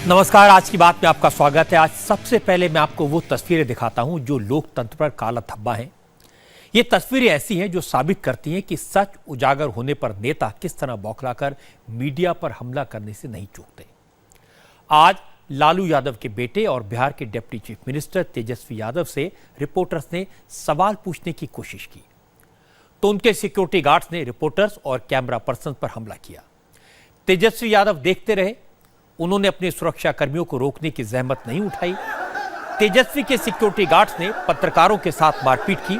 नमस्कार, आज की बात में आपका स्वागत है। आज सबसे पहले मैं आपको वो तस्वीरें दिखाता हूं जो लोकतंत्र पर काला धब्बा है। ये तस्वीरें ऐसी हैं जो साबित करती हैं कि सच उजागर होने पर नेता किस तरह बौखलाकर मीडिया पर हमला करने से नहीं चूकते। आज लालू यादव के बेटे और बिहार के deputy chief minister Tejashwi Yadav से रिपोर्टर्स ने सवाल पूछने की कोशिश की तो उनके सिक्योरिटी गार्ड्स ने रिपोर्टर्स और कैमरा पर्सन पर हमला किया। तेजस्वी यादव देखते रहे, उन्होंने अपने सुरक्षा कर्मियों को रोकने की जहमत नहीं उठाई। तेजस्वी के सिक्योरिटी गार्ड्स ने पत्रकारों के साथ मारपीट की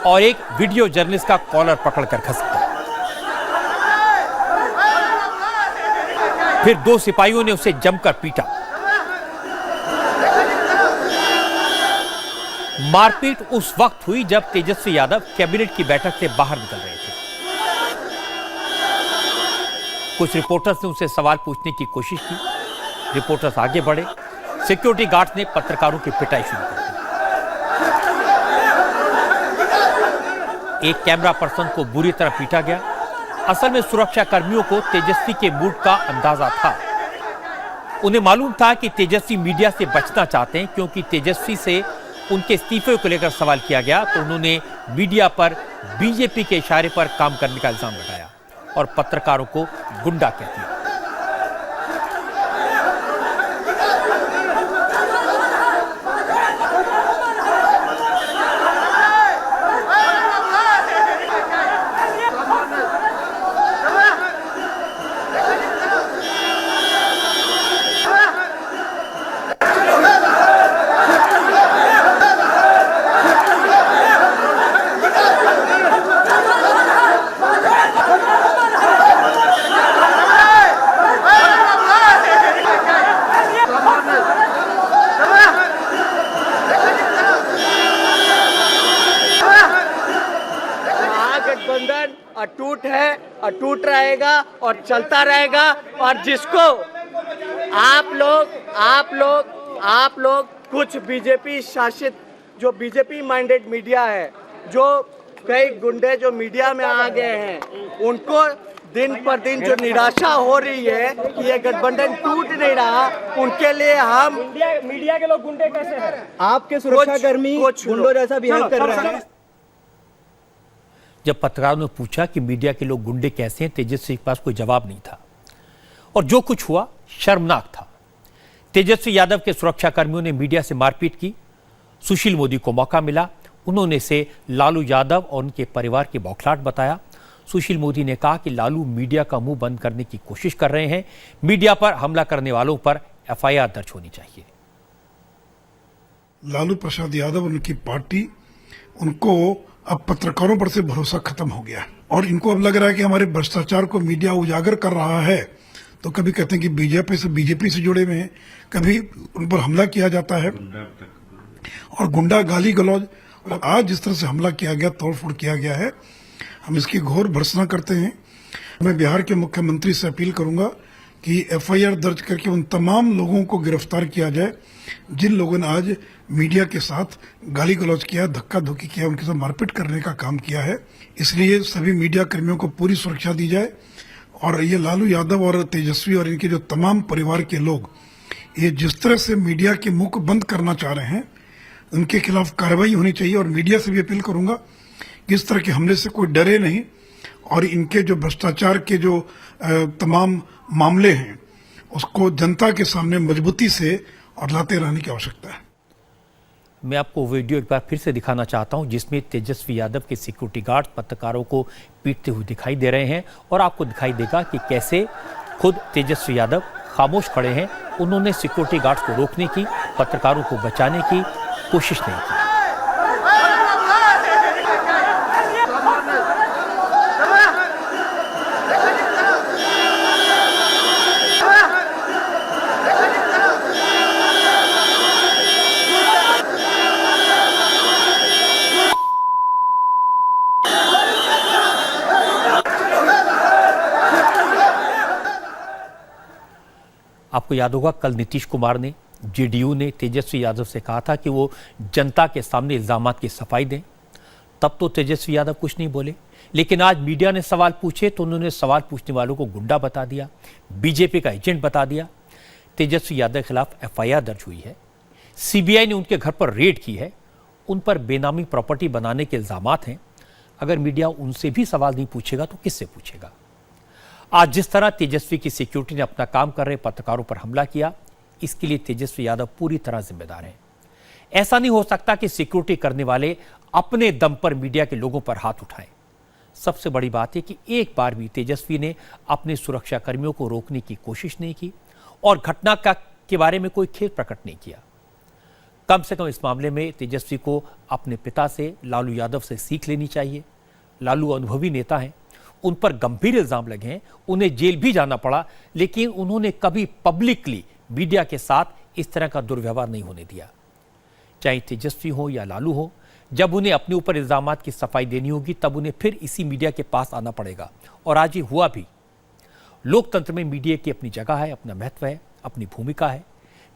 और एक वीडियो जर्नलिस्ट का कॉलर पकड़कर घसीटा। फिर दो सिपाहियों ने उसे जमकर पीटा। मारपीट उस वक्त हुई जब तेजस्वी यादव कैबिनेट की बैठक से बाहर निकल रहे थे। कुछ रिपोर्टर्स ने उनसे सवाल पूछने की कोशिश की। रिपोर्टर्स आगे बढ़े, सिक्योरिटी गार्ड्स ने पत्रकारों की पिटाई शुरू कर दी। एक कैमरा पर्सन को बुरी तरह पीटा गया। असल में सुरक्षा कर्मियों को तेजस्वी के मूड का अंदाजा था। उन्हें मालूम था कि तेजस्वी मीडिया से बचना चाहते हैं, क्योंकि तेजस्वी से उनके इस्तीफे को लेकर सवाल किया गया तो उन्होंने मीडिया पर बीजेपी के इशारे पर काम करने का इल्जाम लगाया और पत्रकारों को गुंडा कह दिया। अटूट है, अटूट रहेगा और चलता रहेगा। और जिसको आप लोग कुछ बीजेपी शासित जो बीजेपी माइंडेड मीडिया है, जो कई गुंडे जो मीडिया में आ गए हैं, उनको दिन पर दिन जो निराशा हो रही है कि ये गठबंधन टूट नहीं रहा, उनके लिए हम मीडिया के लोग गुंडे कैसे हैं? आपके सुरक्षाकर्मी गुंडों जैसा बिहेव कर रहे हैं। जब पत्रकारों ने पूछा कि मीडिया के लोग गुंडे कैसे हैं, तेजस्वी के पास कोई जवाब नहीं था और जो कुछ हुआ शर्मनाक था। तेजस्वी यादव के सुरक्षा कर्मियों ने मीडिया से मारपीट की। सुशील मोदी को मौका मिला, उन्होंने इसे लालू यादव और उनके परिवार की बौखलाहट बताया। सुशील मोदी ने कहा कि लालू मीडिया का मुंह बंद करने की कोशिश कर रहे हैं। मीडिया पर हमला करने वालों पर एफआईआर दर्ज होनी चाहिए। लालू प्रसाद यादव, उनकी पार्टी, उनको अब पत्रकारों पर से भरोसा खत्म हो गया और इनको अब लग रहा है कि हमारे भ्रष्टाचार को मीडिया उजागर कर रहा है। तो कभी कहते हैं कि बीजेपी से जुड़े हुए हैं, कभी उन पर हमला किया जाता है और गुंडा गाली गलौज। और आज जिस तरह से हमला किया गया, तोड़फोड़ किया गया है, हम इसकी घोर भर्त्सना करते हैं। मैं बिहार के मुख्यमंत्री से अपील करूंगा कि एफआईआर दर्ज करके उन तमाम लोगों को गिरफ्तार किया जाए जिन लोगों ने आज मीडिया के साथ गाली गलौज किया, धक्का धुक्की किया, उनके साथ मारपीट करने का काम किया है। इसलिए सभी मीडिया कर्मियों को पूरी सुरक्षा दी जाए और ये लालू यादव और तेजस्वी और इनके जो तमाम परिवार के लोग ये जिस तरह से मीडिया के मुंह को बंद करना चाह रहे हैं, उनके खिलाफ कार्रवाई होनी चाहिए। और मीडिया से भी अपील करूंगा कि इस तरह के हमले से कोई डरे नहीं और इनके जो भ्रष्टाचार के जो तमाम मामले हैं उसको जनता के सामने मजबूती से और लाते रहने की आवश्यकता है। मैं आपको वीडियो एक बार फिर से दिखाना चाहता हूं जिसमें तेजस्वी यादव के सिक्योरिटी गार्ड पत्रकारों को पीटते हुए दिखाई दे रहे हैं और आपको दिखाई देगा कि कैसे खुद तेजस्वी यादव खामोश खड़े हैं। उन्होंने सिक्योरिटी गार्ड्स को रोकने की, पत्रकारों को बचाने की कोशिश नहीं की। आपको याद होगा कल नीतीश कुमार ने, जेडीयू ने तेजस्वी यादव से कहा था कि वो जनता के सामने इल्जामात की सफाई दें। तब तो तेजस्वी यादव कुछ नहीं बोले, लेकिन आज मीडिया ने सवाल पूछे तो उन्होंने सवाल पूछने वालों को गुंडा बता दिया, बीजेपी का एजेंट बता दिया। तेजस्वी यादव के खिलाफ एफआईआर दर्ज हुई है। सीबीआई ने उनके घर पर रेड की है। उन पर बेनामी प्रॉपर्टी बनाने के इल्जामात हैं। अगर मीडिया उनसे भी सवाल नहीं पूछेगा तो किससे पूछेगा? आज जिस तरह तेजस्वी की सिक्योरिटी ने अपना काम कर रहे पत्रकारों पर हमला किया, इसके लिए तेजस्वी यादव पूरी तरह जिम्मेदार हैं। ऐसा नहीं हो सकता कि सिक्योरिटी करने वाले अपने दम पर मीडिया के लोगों पर हाथ उठाएं। सबसे बड़ी बात है कि एक बार भी तेजस्वी ने अपने सुरक्षा कर्मियों को रोकने की कोशिश नहीं की और घटना के बारे में कोई खेद प्रकट नहीं किया। कम से कम इस मामले में तेजस्वी को अपने पिता से, लालू यादव से सीख लेनी चाहिए। लालू अनुभवी नेता हैं, उन पर गंभीर इल्जाम लगे हैं, उन्हें जेल भी जाना पड़ा, लेकिन उन्होंने कभी पब्लिकली मीडिया के साथ इस तरह का दुर्व्यवहार नहीं होने दिया। चाहे तेजस्वी हो या लालू हो, जब उन्हें अपने ऊपर इल्जामात की सफाई देनी होगी तब उन्हें फिर इसी मीडिया के पास आना पड़ेगा। और आज ये हुआ भी। लोकतंत्र में मीडिया की अपनी जगह है, अपना महत्व है, अपनी भूमिका है।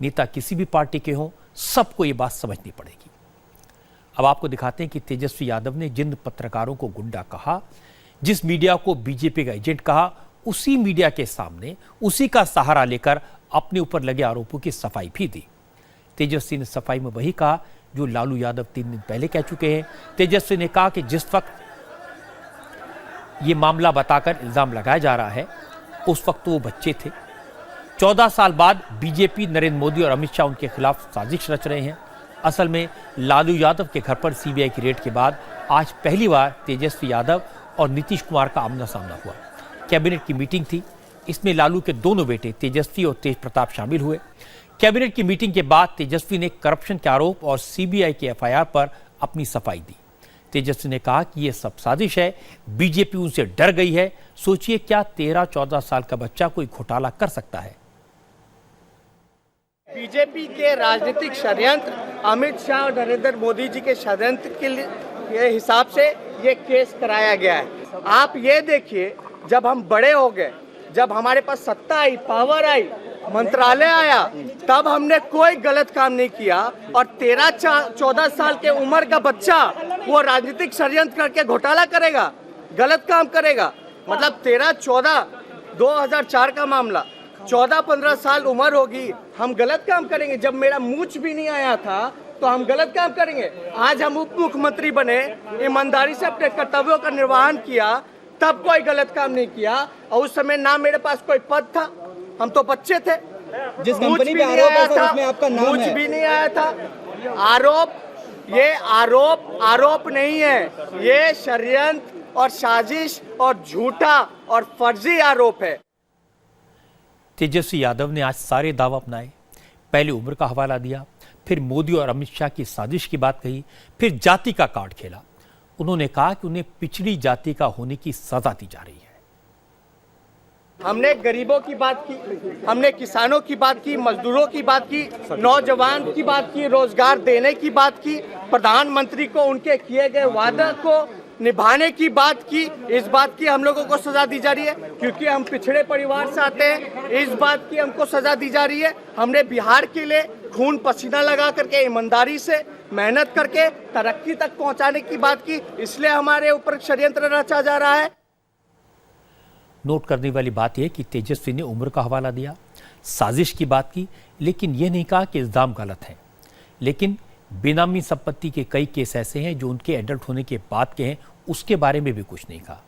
नेता किसी भी पार्टी के हों, सबको ये बात समझनी पड़ेगी। अब आपको दिखाते हैं कि तेजस्वी यादव ने जिन पत्रकारों को गुंडा कहा, जिस मीडिया को बीजेपी का एजेंट कहा, उसी मीडिया के सामने उसी का सहारा लेकर अपने ऊपर लगे आरोपों की सफाई भी दी। तेजस्वी ने सफाई में वही कहा जो लालू यादव 3 दिन पहले कह चुके हैं। तेजस्वी ने कहा कि जिस वक्त ये मामला बताकर इल्जाम लगाया जा रहा है, उस वक्त वो बच्चे थे। 14 साल बाद बीजेपी, नरेंद्र मोदी और अमित शाह उनके खिलाफ साजिश रच रहे हैं। असल में लालू यादव के घर पर सीबीआई की रेड के बाद आज पहली बार तेजस्वी यादव और नीतीश कुमार का आमना सामना हुआ। कैबिनेट की मीटिंग थी, इसमें लालू के दोनों बेटे तेजस्वी और तेज प्रताप शामिल हुए। कैबिनेट की मीटिंग के बाद तेजस्वी ने करप्शन के आरोप और सीबीआई के एफआईआर पर अपनी सफाई दी। तेजस्वी ने कहा कि यह सब साजिश है, बीजेपी उनसे डर गई है। सोचिए, क्या 13-14 साल का बच्चा कोई घोटाला कर सकता है? बीजेपी के राजनीतिक षड्यंत्र, अमित शाह और नरेंद्र मोदी जी के षड्यंत्र के हिसाब से ये केस कराया गया है। आप ये देखिए, जब हम बड़े हो गए, जब हमारे पास सत्ता आई, पावर आई, मंत्रालय आया, तब हमने कोई गलत काम नहीं किया। और 13-14 साल के उम्र का बच्चा वो राजनीतिक षड्यंत्र करके घोटाला करेगा, गलत काम करेगा? मतलब 13-14, 2004 का मामला, 14-15 साल उम्र होगी, हम गलत काम करेंगे? जब मेरा मूंछ भी नहीं आया था तो हम गलत काम करेंगे? आज हम उप मुख्यमंत्री बने, ईमानदारी से अपने कर्तव्यों का निर्वहन किया, तब कोई गलत काम नहीं किया। और उस समय ना मेरे पास कोई पद था, हम तो बच्चे थे। जिस कंपनी में आरोप है सर, उसमें आपका नाम कुछ है। भी नहीं आया था। ये आरोप नहीं है, ये षड्यंत्र और साजिश और झूठा और फर्जी आरोप है। तेजस्वी यादव ने आज सारे दाव अपनाए। पहले उम्र का हवाला दिया, फिर मोदी और अमित शाह की साजिश की बात कही, फिर जाति का कार्ड खेला। उन्होंने कहा कि उन्हें पिछड़ी जाति का होने की सजा दी जा रही है। हमने गरीबों की बात की, हमने किसानों की बात की, मजदूरों की बात की, नौजवान की बात की, रोजगार देने की बात की, प्रधानमंत्री को उनके किए गए वादा को निभाने की बात की। इस बात की हम लोगों को सजा दी जा रही है क्योंकि हम पिछड़े परिवार से आते हैं। इस बात की हमको सजा दी जा रही है। हमने बिहार के लिए खून पसीना लगा करके, ईमानदारी से मेहनत करके तरक्की तक पहुंचाने की बात की, इसलिए हमारे ऊपर षड्यंत्र रचा जा रहा है। नोट करने वाली बात यह कि तेजस्वी ने उम्र का हवाला दिया, साजिश की बात की, लेकिन यह नहीं कहा कि इल्जाम गलत है। लेकिन बेनामी संपत्ति के कई केस ऐसे हैं जो उनके एडल्ट होने के बाद के हैं, उसके बारे में भी कुछ नहीं कहा।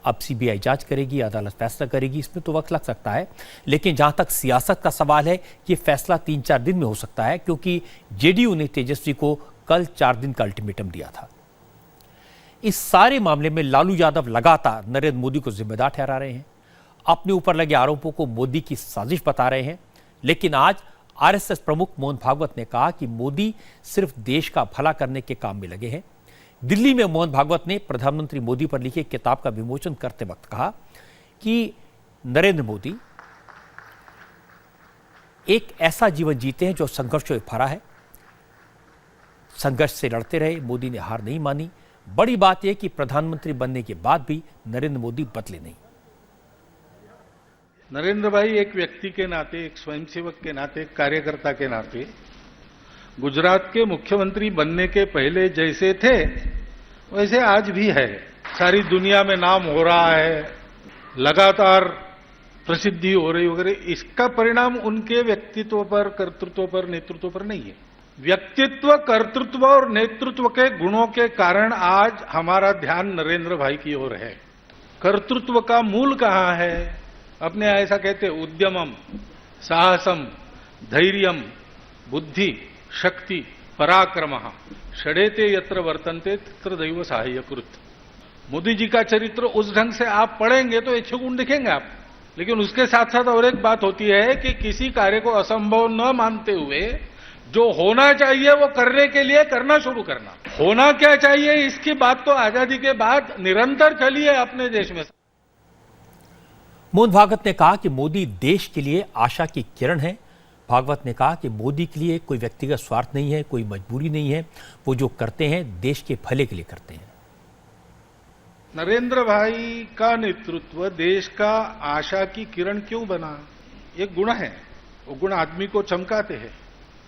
अब सीबीआई जांच करेगी, अदालत फैसला करेगी, इसमें तो वक्त लग सकता है। लेकिन जहां तक सियासत का सवाल है, ये फैसला 3-4 दिन में हो सकता है, क्योंकि जेडीयू ने तेजस्वी को कल 4 दिन का अल्टीमेटम दिया था। इस सारे मामले में लालू यादव लगातार नरेंद्र मोदी को जिम्मेदार ठहरा रहे हैं, अपने ऊपर लगे आरोपों को मोदी की साजिश बता रहे हैं। लेकिन आज आरएसएस प्रमुख मोहन भागवत ने कहा कि मोदी सिर्फ देश का भला करने के काम में लगे हैं। दिल्ली में मोहन भागवत ने प्रधानमंत्री मोदी पर लिखे किताब का विमोचन करते वक्त कहा कि नरेंद्र मोदी एक ऐसा जीवन जीते हैं जो संघर्षों से भरा है, संघर्ष से लड़ते रहे, मोदी ने हार नहीं मानी। बड़ी बात यह कि प्रधानमंत्री बनने के बाद भी नरेंद्र मोदी बदले नहीं। नरेंद्र भाई एक व्यक्ति के नाते, एक स्वयंसेवक के नाते, एक कार्यकर्ता के नाते गुजरात के मुख्यमंत्री बनने के पहले जैसे थे वैसे आज भी है। सारी दुनिया में नाम हो रहा है, लगातार प्रसिद्धि हो रही वगैरह, इसका परिणाम उनके व्यक्तित्व पर, कर्तृत्व पर, नेतृत्व पर नहीं है। व्यक्तित्व, कर्तृत्व और नेतृत्व के गुणों के कारण आज हमारा ध्यान नरेंद्र भाई की ओर है। कर्तृत्व का मूल कहां है? अपने ऐसा कहते उद्यमम, साहसम, धैर्यम, बुद्धि, शक्ति, पराक्रमः, षडेते यत्र वर्तन्ते तत्र दैव साहाय्यकृत। मोदी जी का चरित्र उस ढंग से आप पढ़ेंगे तो अच्छे गुण दिखेंगे आप, लेकिन उसके साथ साथ और एक बात होती है कि किसी कार्य को असंभव न मानते हुए जो होना चाहिए वो करने के लिए करना शुरू करना। होना क्या चाहिए इसकी बात तो आजादी के बाद निरंतर चली है अपने देश में। मोहन भागवत ने कहा कि मोदी देश के लिए आशा की किरण है। भागवत ने कहा कि मोदी के लिए कोई व्यक्तिगत स्वार्थ नहीं है, कोई मजबूरी नहीं है, वो जो करते हैं देश के भले के लिए करते हैं। नरेंद्र भाई का नेतृत्व देश का आशा की किरण क्यों बना? एक गुण है, वो गुण आदमी को चमकाते हैं,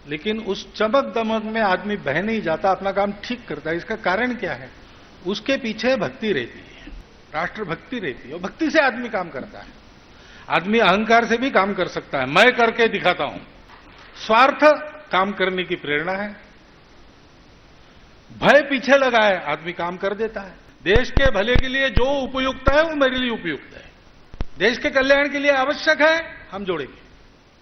लेकिन उस चमक दमक में आदमी बह नहीं जाता, अपना काम ठीक करता है। इसका कारण क्या है? उसके पीछे भक्ति रहती है, राष्ट्र भक्ति रहती है, और भक्ति से आदमी काम करता है। आदमी अहंकार से भी काम कर सकता है, मैं करके दिखाता हूं। स्वार्थ काम करने की प्रेरणा है, भय पीछे लगा है, आदमी काम कर देता है। देश के भले के लिए जो उपयुक्त है वो मेरे लिए उपयुक्त है, देश के कल्याण के लिए आवश्यक है, हम जोड़ेंगे।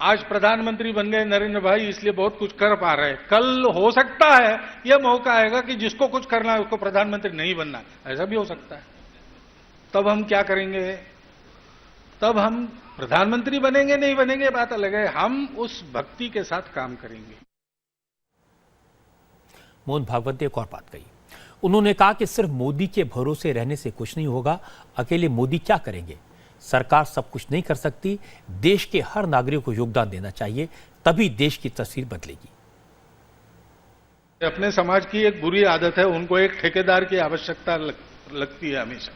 आज प्रधानमंत्री बन गए नरेंद्र भाई, इसलिए बहुत कुछ कर पा रहे हैं। कल हो सकता है यह मौका आएगा कि जिसको कुछ करना है उसको प्रधानमंत्री नहीं बनना, ऐसा भी हो सकता है। तब हम क्या करेंगे? तब हम प्रधानमंत्री बनेंगे नहीं बनेंगे बात अलग है, हम उस भक्ति के साथ काम करेंगे। मोहन भागवत ने एक और बात कही। उन्होंने कहा कि सिर्फ मोदी के भरोसे रहने से कुछ नहीं होगा, अकेले मोदी क्या करेंगे? सरकार सब कुछ नहीं कर सकती, देश के हर नागरिक को योगदान देना चाहिए, तभी देश की तस्वीर बदलेगी। अपने समाज की एक बुरी आदत है, उनको एक ठेकेदार की आवश्यकता लगती है हमेशा,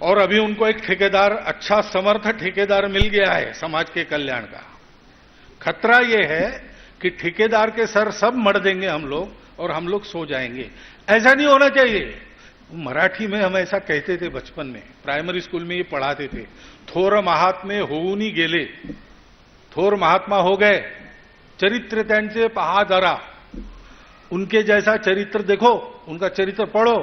और अभी उनको एक ठेकेदार, अच्छा समर्थ ठेकेदार मिल गया है समाज के कल्याण का। खतरा यह है कि ठेकेदार के सर सब मर देंगे हम लोग और हम लोग सो जाएंगे। ऐसा नहीं होना चाहिए। मराठी में हम ऐसा कहते थे बचपन में, प्राइमरी स्कूल में ये पढ़ाते थे, थोर महात्मे होऊनी गेले, थोर महात्मा हो गए, चरित्र त्यांचे पहा जरा, उनके जैसा चरित्र देखो, उनका चरित्र पढ़ो,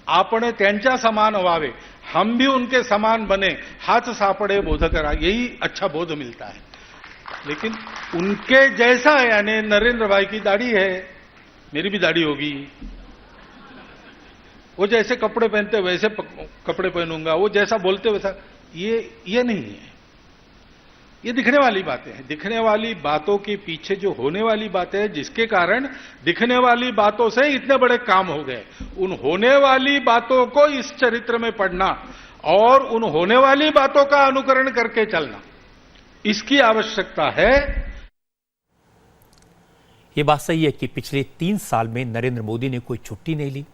आपण त्यांच्या समान व्हावे, हम भी उनके समान बने, हाथ सापड़े बोध करा, यही अच्छा बोध मिलता है। लेकिन उनके जैसा, यानी नरेंद्र भाई की दाढ़ी है, मेरी भी दाढ़ी होगी, वो जैसे कपड़े पहनते वैसे कपड़े पहनूंगा, वो जैसा बोलते वैसा, ये नहीं है। ये दिखने वाली बातें हैं। दिखने वाली बातों के पीछे जो होने वाली बातें हैं, जिसके कारण दिखने वाली बातों से इतने बड़े काम हो गए, उन होने वाली बातों को इस चरित्र में पढ़ना और उन होने वाली बातों का अनुकरण करके चलना, इसकी आवश्यकता है। ये बात सही है कि पिछले 3 साल में नरेंद्र मोदी ने कोई छुट्टी नहीं ली।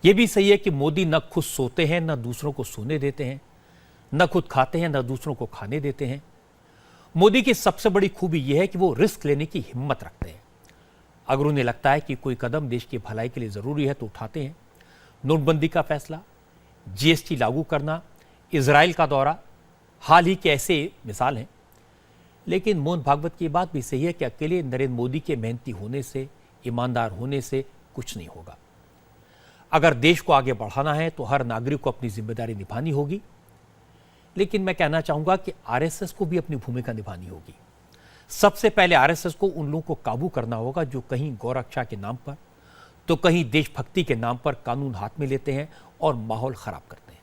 ये भी सही है कि मोदी न खुद सोते हैं, न दूसरों को सोने देते हैं, न खुद खाते हैं, न दूसरों को खाने देते हैं। मोदी की सबसे बड़ी खूबी यह है कि वो रिस्क लेने की हिम्मत रखते हैं। अगर उन्हें लगता है कि कोई कदम देश की भलाई के लिए जरूरी है तो उठाते हैं। नोटबंदी का फैसला, जीएसटी लागू करना, इजराइल का दौरा, हाल ही के ऐसे मिसाल हैं। लेकिन मोहन भागवत की बात भी सही है कि अकेले नरेंद्र मोदी के मेहनती होने से, ईमानदार होने से कुछ नहीं होगा। अगर देश को आगे बढ़ाना है तो हर नागरिक को अपनी जिम्मेदारी निभानी होगी। लेकिन मैं कहना चाहूंगा कि आरएसएस को भी अपनी भूमिका निभानी होगी। सबसे पहले आरएसएस को उन लोगों को काबू करना होगा जो कहीं गौरक्षा के नाम पर तो कहीं देशभक्ति के नाम पर कानून हाथ में लेते हैं और माहौल खराब करते हैं।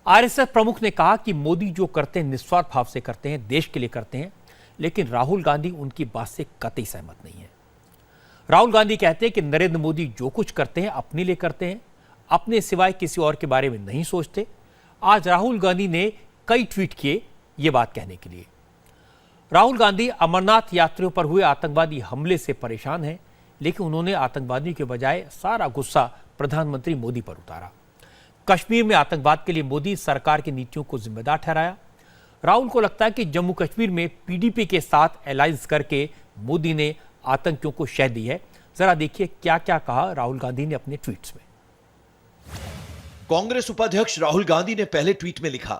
आरएसएस प्रमुख ने कहा कि मोदी जो करते हैं निस्वार्थ भाव से करते हैं, देश के लिए करते हैं, लेकिन राहुल गांधी उनकी बात से कतई सहमत नहीं है। राहुल गांधी कहते हैं कि नरेंद्र मोदी जो कुछ करते हैं अपने लिए करते हैं, अपने सिवाय किसी और के बारे में नहीं सोचते। आज राहुल गांधी ने कई ट्वीट किए ये बात कहने के लिए। राहुल गांधी अमरनाथ यात्रियों पर हुए आतंकवादी हमले से परेशान हैं, लेकिन उन्होंने आतंकवादियों के बजाय सारा गुस्सा प्रधानमंत्री मोदी पर उतारा। कश्मीर में आतंकवाद के लिए मोदी सरकार की नीतियों को जिम्मेदार ठहराया। राहुल को लगता है कि जम्मू कश्मीर में पीडीपी के साथ अलायंस करके मोदी ने आतंकियों को शह दी है। जरा देखिए क्या क्या कहा राहुल गांधी ने अपने ट्वीट्स में। कांग्रेस उपाध्यक्ष राहुल गांधी ने पहले ट्वीट में लिखा,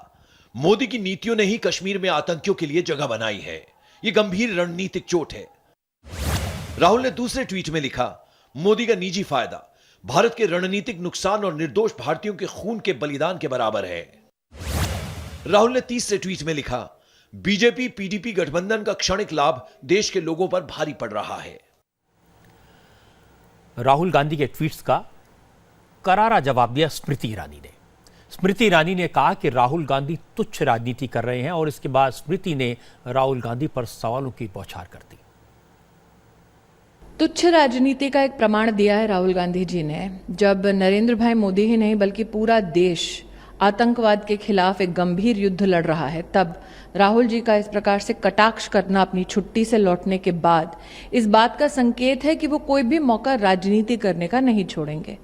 मोदी की नीतियों ने ही कश्मीर में आतंकियों के लिए जगह बनाई है। यह गंभीर रणनीतिक चोट है। राहुल ने दूसरे ट्वीट में लिखा, मोदी का निजी फायदा भारत के रणनीतिक नुकसान और निर्दोष भारतीयों के खून के बलिदान के बराबर है। राहुल ने तीसरे ट्वीट में लिखा, बीजेपी पीडीपी गठबंधन का क्षणिक लाभ देश के लोगों पर भारी पड़ रहा है। राहुल गांधी के ट्वीट्स का करारा जवाब दिया स्मृति ईरानी ने। स्मृति ईरानी ने कहा कि राहुल गांधी तुच्छ राजनीति कर रहे हैं और इसके बाद स्मृति ने राहुल गांधी पर सवालों की बौछार कर दी। तुच्छ राजनीति का एक प्रमाण दिया है राहुल गांधी जी ने, जब नरेंद्र भाई मोदी ही नहीं बल्कि पूरा देश आतंकवाद के खिलाफ एक गंभीर युद्ध लड़ रहा है, तब राहुल जी का इस प्रकार से कटाक्ष करना अपनी छुट्टी से लौटने के बाद इस बात का संकेत है कि वो कोई भी मौका राजनीति करने का नहीं छोड़ेंगे।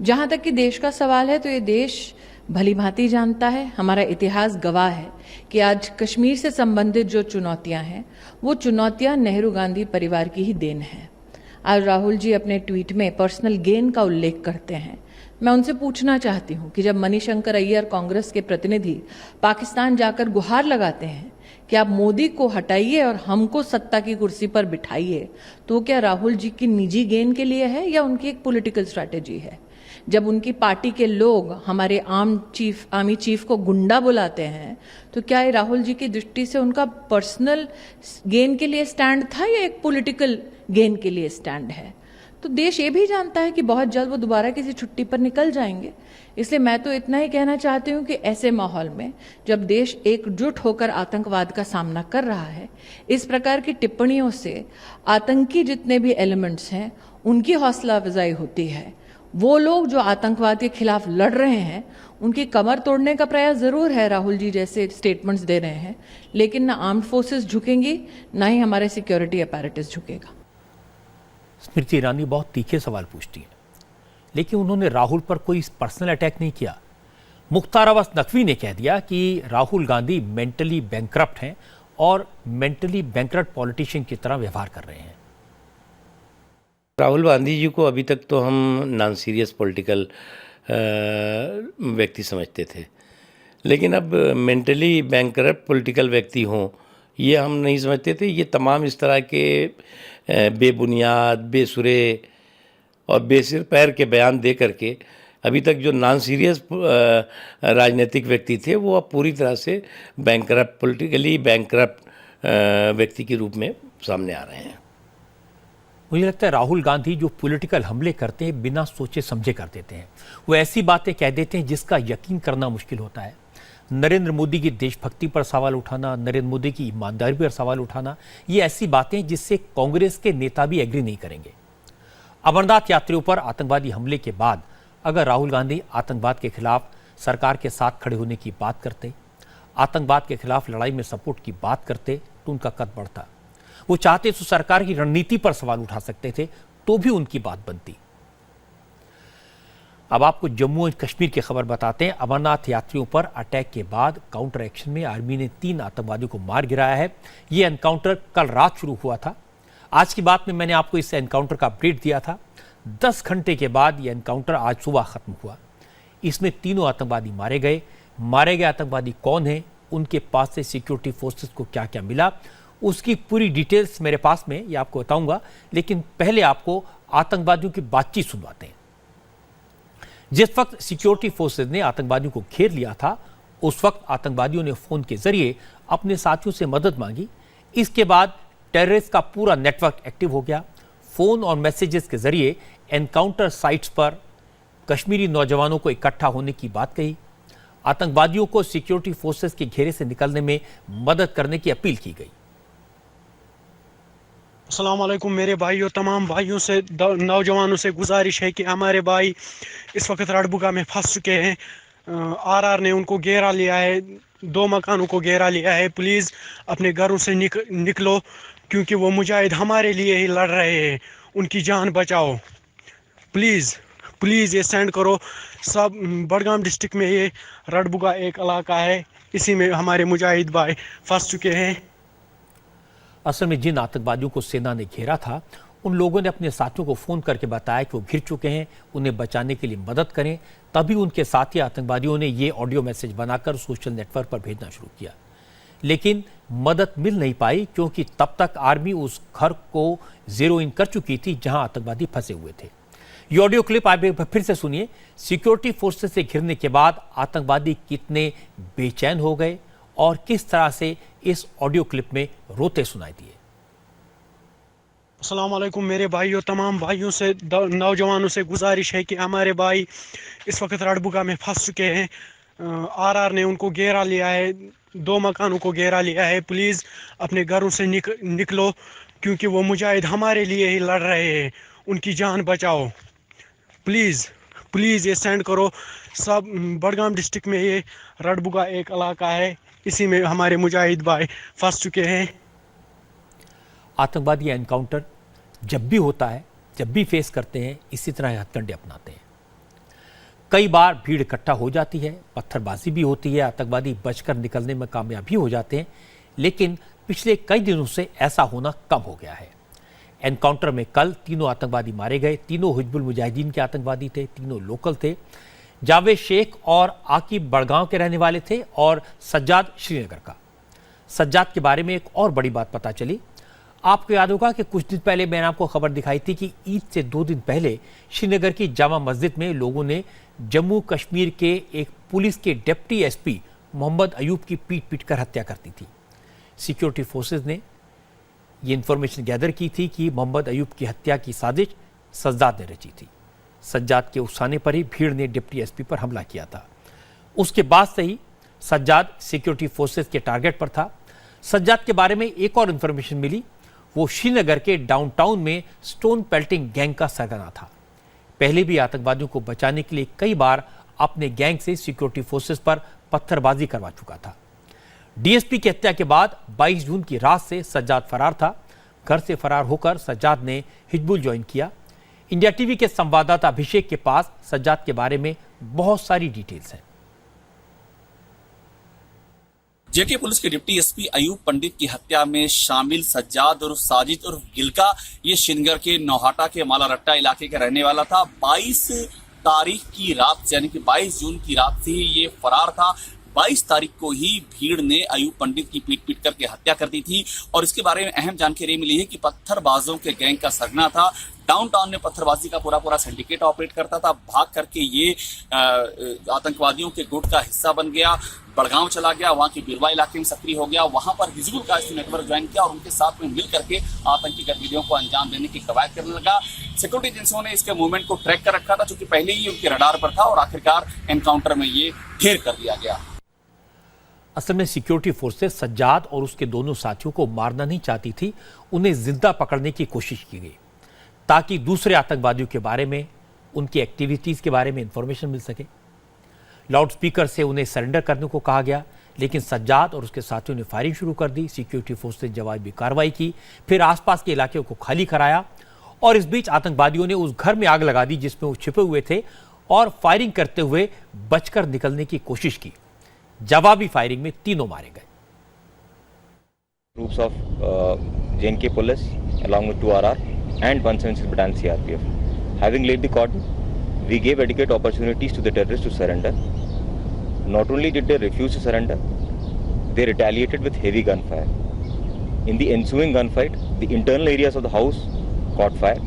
जहां तक कि देश का सवाल है तो ये देश भली भांति जानता है, हमारा इतिहास गवाह है कि आज कश्मीर से संबंधित जो चुनौतियां हैं वो चुनौतियां नेहरू गांधी परिवार की ही देन है। आज राहुल जी अपने ट्वीट में पर्सनल गेन का उल्लेख करते हैं। मैं उनसे पूछना चाहती हूं कि जब मणिशंकर अय्यर कांग्रेस के प्रतिनिधि पाकिस्तान जाकर गुहार लगाते हैं कि आप मोदी को हटाइए और हमको सत्ता की कुर्सी पर बिठाइए, तो क्या राहुल जी की निजी गेन के लिए है या उनकी एक पॉलिटिकल स्ट्रैटेजी है? जब उनकी पार्टी के लोग हमारे आर्मी चीफ को गुंडा बुलाते हैं, तो क्या ये राहुल जी की दृष्टि से उनका पर्सनल गेन के लिए स्टैंड था या एक पॉलिटिकल गेन के लिए स्टैंड है? तो देश ये भी जानता है कि बहुत जल्द वो दोबारा किसी छुट्टी पर निकल जाएंगे। इसलिए मैं तो इतना ही कहना चाहती हूँ कि ऐसे माहौल में जब देश एकजुट होकर आतंकवाद का सामना कर रहा है, इस प्रकार की टिप्पणियों से आतंकी जितने भी एलिमेंट्स हैं उनकी हौसला अफजाई होती है। वो लोग जो आतंकवाद के खिलाफ लड़ रहे हैं उनकी कमर तोड़ने का प्रयास जरूर है, राहुल जी जैसे स्टेटमेंट्स दे रहे हैं, लेकिन ना आर्म्ड फोर्सेस झुकेंगी ना ही हमारे सिक्योरिटी अपैरेटस झुकेगा। स्मृति ईरानी बहुत तीखे सवाल पूछती हैं, लेकिन उन्होंने राहुल पर कोई पर्सनल अटैक नहीं किया। मुख्तार अब्बास नकवी ने कह दिया कि राहुल गांधी मेंटली बैंकरप्ट हैं और मेंटली बैंकरप्ट पॉलिटिशियन की तरह व्यवहार कर रहे हैं। राहुल गांधी जी को अभी तक तो हम नॉन सीरियस पॉलिटिकल व्यक्ति समझते थे, लेकिन अब मेंटली बैंकरप्ट पॉलिटिकल व्यक्ति हों ये हम नहीं समझते थे। ये तमाम इस तरह के बेबुनियाद, बेसुरे और बेसिर पैर के बयान दे करके अभी तक जो नॉन सीरियस राजनीतिक व्यक्ति थे वो अब पूरी तरह से बैंकरप्ट, पॉलिटिकली बैंकरप्ट व्यक्ति के रूप में सामने आ रहे हैं। मुझे लगता है राहुल गांधी जो पॉलिटिकल हमले करते हैं बिना सोचे समझे कर देते हैं। वो ऐसी बातें कह देते हैं जिसका यकीन करना मुश्किल होता है। नरेंद्र मोदी की देशभक्ति पर सवाल उठाना, नरेंद्र मोदी की ईमानदारी पर सवाल उठाना, ये ऐसी बातें जिससे कांग्रेस के नेता भी एग्री नहीं करेंगे। अमरनाथ यात्रियों पर आतंकवादी हमले के बाद अगर राहुल गांधी आतंकवाद के खिलाफ सरकार के साथ खड़े होने की बात करते, आतंकवाद के खिलाफ लड़ाई में सपोर्ट की बात करते, तो उनका कद बढ़ता। वो चाहते तो सरकार की रणनीति पर सवाल उठा सकते थे, तो भी उनकी बात बनती। अब आपको जम्मू एंड कश्मीर की खबर बताते हैं। अमरनाथ यात्रियों पर अटैक के बाद काउंटर एक्शन में आर्मी ने 3 आतंकवादियों को मार गिराया है। यह एनकाउंटर कल रात शुरू हुआ था। आज की बात में मैंने आपको इस एनकाउंटर का अपडेट दिया था। 10 घंटे के बाद यह एनकाउंटर आज सुबह खत्म हुआ। इसमें 3 आतंकवादी मारे गए। मारे गए आतंकवादी कौन है, उनके पास से सिक्योरिटी फोर्सेस को क्या क्या मिला, उसकी पूरी डिटेल्स मेरे पास में, ये आपको बताऊंगा। लेकिन पहले आपको आतंकवादियों की बातचीत सुनवाते हैं। जिस वक्त सिक्योरिटी फोर्सेस ने आतंकवादियों को घेर लिया था, उस वक्त आतंकवादियों ने फोन के जरिए अपने साथियों से मदद मांगी। इसके बाद टेररिस्ट का पूरा नेटवर्क एक्टिव हो गया। फोन और मैसेजेस के जरिए एनकाउंटर साइट्स पर कश्मीरी नौजवानों को इकट्ठा होने की बात कही। आतंकवादियों को सिक्योरिटी फोर्सेस के घेरे से निकलने में मदद करने की अपील की गई। अस्सलाम वालेकुम मेरे भाइयों, तमाम भाइयों से, नौजवानों से गुजारिश है कि हमारे भाई इस वक्त रडबुगा में फंस चुके हैं। आरआर ने उनको घेरा लिया है, 2 मकानों को घेरा लिया है। प्लीज़ अपने घरों से निकलो, क्योंकि वो मुजाहिद हमारे लिए ही लड़ रहे हैं। उनकी जान बचाओ प्लीज़ प्लीज़। ये सेंड करो सब। बडगाम डिस्ट्रिक्ट में ये रडबुगा एक इलाका है, इसी में हमारे मुजाहिद भाई फंस चुके हैं। असल में जिन आतंकवादियों को सेना ने घेरा था उन लोगों ने अपने साथियों को फोन करके बताया कि वो घिर चुके हैं, उन्हें बचाने के लिए मदद करें। तभी उनके साथी आतंकवादियों ने ये ऑडियो मैसेज बनाकर सोशल नेटवर्क पर भेजना शुरू किया, लेकिन मदद मिल नहीं पाई क्योंकि तब तक आर्मी उस घर को जीरो इन कर चुकी थी जहां आतंकवादी फंसे हुए थे। ये ऑडियो क्लिप आप एक बार फिर से सुनिए। सिक्योरिटी फोर्सेस से घिरने के बाद आतंकवादी कितने बेचैन हो गए और किस तरह से इस ऑडियो क्लिप में रोते सुनाई दिए। अस्सलाम वालेकुम मेरे भाई और तमाम भाइयों से नौजवानों से गुजारिश है कि हमारे भाई इस वक्त राडबुगा में फंस चुके हैं। आरआर ने उनको घेरा लिया है, 2 मकानों को घेरा लिया है। प्लीज़ अपने घरों से निकलो क्योंकि वो मुजाहिद हमारे लिए ही लड़ रहे हैं। उनकी जान बचाओ प्लीज़ ये सेंड करो। सब बडगाम डिस्ट्रिक्ट में ये राडबुगा एक इलाका है, इसी में हमारे मुजाहिद भाई फंस चुके हैं। आतंकवादी एनकाउंटर जब भी होता है, जब भी फेस करते हैं, इसी तरह हथकंडे अपनाते हैं। कई बार भीड़ इकट्ठा हो जाती है, पत्थरबाजी भी होती है, आतंकवादी बचकर निकलने में कामयाब भी हो जाते हैं, लेकिन पिछले कई दिनों से ऐसा होना कम हो गया है। एनकाउंटर में कल 3 आतंकवादी मारे गए। तीनों हिजबुल मुजाहिदीन के आतंकवादी थे, तीनों लोकल थे। जावेद शेख और आकिब बड़गांव के रहने वाले थे और सज्जाद श्रीनगर का। सज्जाद के बारे में एक और बड़ी बात पता चली। आपको याद होगा कि कुछ दिन पहले मैंने आपको खबर दिखाई थी कि ईद से 2 दिन पहले श्रीनगर की जामा मस्जिद में लोगों ने जम्मू कश्मीर के एक पुलिस के डिप्टी एसपी मोहम्मद अयूब की पीट कर हत्या कर दी थी। सिक्योरिटी फोर्सेज ने ये इंफॉर्मेशन गैदर की थी कि मोहम्मद अयूब की हत्या की साजिश सज्जाद ने रची थी। सज्जाद के उकसाने पर ही भीड़ ने डिप्टी एसपी पर हमला किया था। उसके बाद से ही सज्जाद सिक्योरिटी फोर्सेज के टारगेट पर था। सज्जाद के बारे में एक और इंफॉर्मेशन मिली। वो श्रीनगर के डाउनटाउन में स्टोन पेल्टिंग गैंग का सरगना था। पहले भी आतंकवादियों को बचाने के लिए कई बार अपने गैंग से सिक्योरिटी फोर्सेस पर पत्थरबाजी करवा चुका था। डीएसपी की हत्या के बाद 22 जून की रात से सज्जाद फरार था। घर से फरार होकर सज्जाद ने हिजबुल ज्वाइन किया। इंडिया टीवी के संवाददाता अभिषेक के पास सज्जाद के बारे में बहुत सारी डिटेल्स हैं। जेके पुलिस के डिप्टी एसपी अयूब पंडित की हत्या में शामिल सज्जाद और साजिद और गिलका, ये श्रीनगर के नौहाटा के मालारट्टा इलाके का रहने वाला था। 22 तारीख की रात यानी कि 22 जून की रात से ही ये फरार था। 22 तारीख को ही भीड़ ने अयूब पंडित की पीट करके हत्या कर दी थी और इसके बारे में अहम जानकारी मिली है कि पत्थरबाजों के गैंग का सरगना था। डाउनटाउन में पत्थरबाजी का पूरा सिंडिकेट ऑपरेट करता था। भाग करके ये आतंकवादियों के गुट का हिस्सा बन गया, बड़गांव चला गया, वहां के बिरवा इलाके में सक्रिय हो गया, वहां पर हिजबुल का नेटवर्क ज्वाइन किया और उनके साथ में मिल करके आतंकी गतिविधियों को अंजाम देने की कवायद करने लगा। सिक्योरिटी एजेंसियों ने इसके मूवमेंट को ट्रैक कर रखा था, चूंकि पहले ही उनके रडार पर था और आखिरकार एनकाउंटर में ये ढेर कर दिया गया। असल में सिक्योरिटी फोर्सेस सज्जाद और उसके दोनों साथियों को मारना नहीं चाहती थी, उन्हें जिंदा पकड़ने की कोशिश की गई ताकि दूसरे आतंकवादियों के बारे में, उनकी एक्टिविटीज के बारे में इंफॉर्मेशन मिल सके। लाउडस्पीकर से उन्हें सरेंडर करने को कहा गया, लेकिन सज्जाद और उसके साथियों ने फायरिंग शुरू कर दी। सिक्योरिटी फोर्स ने जवाबी कार्रवाई की, फिर आसपास के इलाके को खाली कराया और इस बीच आतंकवादियों ने उस घर में आग लगा दी जिसमें वो छिपे हुए थे और फायरिंग करते हुए बचकर निकलने की कोशिश की। जवाबी फायरिंग में तीनों मारे गए। Troops of JNK police along with 2 RR and 176 Battalion CRPF. Having laid the cordon, we gave adequate opportunities to the terrorists to surrender. Not only did they refuse to surrender, they retaliated with heavy gunfire. In the ensuing gunfight, the internal areas of the house caught fire,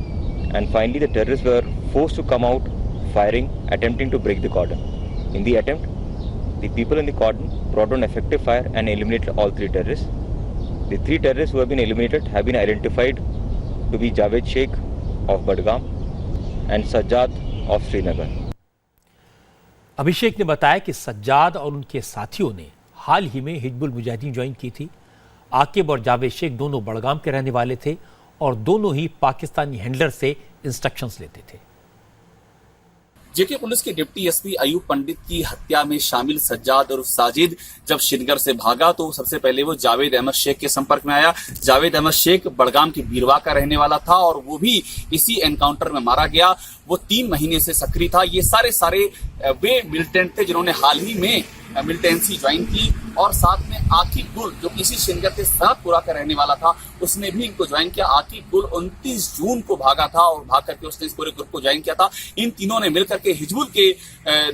and finally the terrorists were forced to come out firing, attempting to break the cordon. In the attempt, the people in the cordon brought on effective fire and eliminated all 3 terrorists. The 3 terrorists who have been eliminated have been identified to be Javed Sheikh of Badgam and Sajjad of Srinagar. अभिषेक ने बताया कि सज्जाद और उनके साथियों ने हाल ही में Hizbul Mujahideen join की थी। आकिब और जावेद शेख दोनों बड़गाम के रहने वाले थे और दोनों ही पाकिस्तानी हैंडलर से इंस्ट्रक्शंस लेते थे। जेके पुलिस के डिप्टी एसपी अयूब पंडित की हत्या में शामिल सज्जाद और साजिद जब श्रीनगर से भागा तो सबसे पहले वो जावेद अहमद शेख के संपर्क में आया। जावेद अहमद शेख बड़गाम के बीरवा का रहने वाला था और वो भी इसी एनकाउंटर में मारा गया। वो 3 महीने से सक्रिय था। ये सारे वे मिलिटेंट थे जिन्होंने हाल ही में मिलिटेंसी ज्वाइन की और साथ में आकिब गुल जो किसी श्रीनगर के सनतपुरा का रहने वाला था उसने भी इनको ज्वाइन किया। आकिब गुल 29 जून को भागा था और भाग करके उसने इस पूरे ग्रुप को ज्वाइन किया था। इन तीनों ने मिलकर के हिजबुल के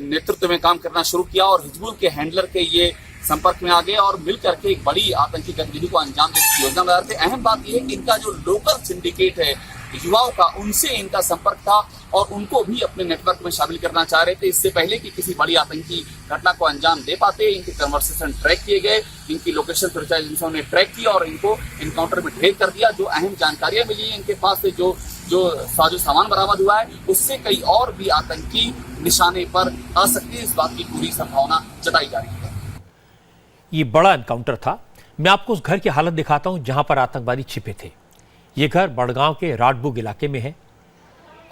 नेतृत्व में काम करना शुरू किया और हिजबुल के हैंडलर के ये संपर्क में आ गए और मिलकर के एक बड़ी आतंकी गतिविधि को अंजाम देने की योजना बना रहे थे। अहम बात यह है कि इनका जो लोकल सिंडिकेट है युवाओं का, उनसे इनका संपर्क था और उनको भी अपने नेटवर्क में शामिल करना चाह रहे थे। इससे पहले कि किसी बड़ी आतंकी घटना को अंजाम दे पाते, इनके कन्वर्सेशन ट्रैक किए गए, इनकी लोकेशन सुरक्षा एजेंसियों ने ट्रैक किया और इनको इनकाउंटर में ढेर कर दिया। जो अहम जानकारियां मिली है इनके पास से, जो साजो सामान बरामद हुआ है, उससे कई और भी आतंकी निशाने पर आ सकते हैं। इस बात की पूरी संभावना जताई जा रही है। ये बड़ा एनकाउंटर था। मैं आपको उस घर की हालत दिखाता हूं जहां पर आतंकवादी छिपे थे। ये घर बड़गांव के राडबुग इलाके में है।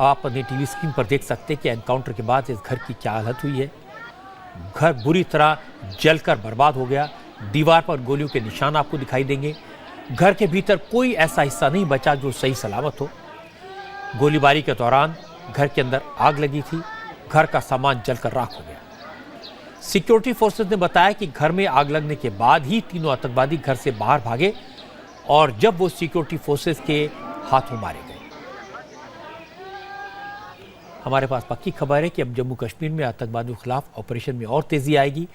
आप अपने टीवी स्क्रीन पर देख सकते हैं कि एनकाउंटर के बाद इस घर की क्या हालत हुई है। घर बुरी तरह जलकर बर्बाद हो गया। दीवार पर गोलियों के निशान आपको दिखाई देंगे। घर के भीतर कोई ऐसा हिस्सा नहीं बचा जो सही सलामत हो। गोलीबारी के दौरान घर के अंदर आग लगी थी। घर का सामान जलकर राख हो गया। सिक्योरिटी फोर्सेस ने बताया कि घर में आग लगने के बाद ही तीनों आतंकवादी घर से बाहर भागे और जब वो सिक्योरिटी फोर्सेस के हाथों मारे गए। हमारे पास पक्की खबर है कि अब जम्मू कश्मीर में आतंकवादियों के खिलाफ ऑपरेशन में और तेजी आएगी।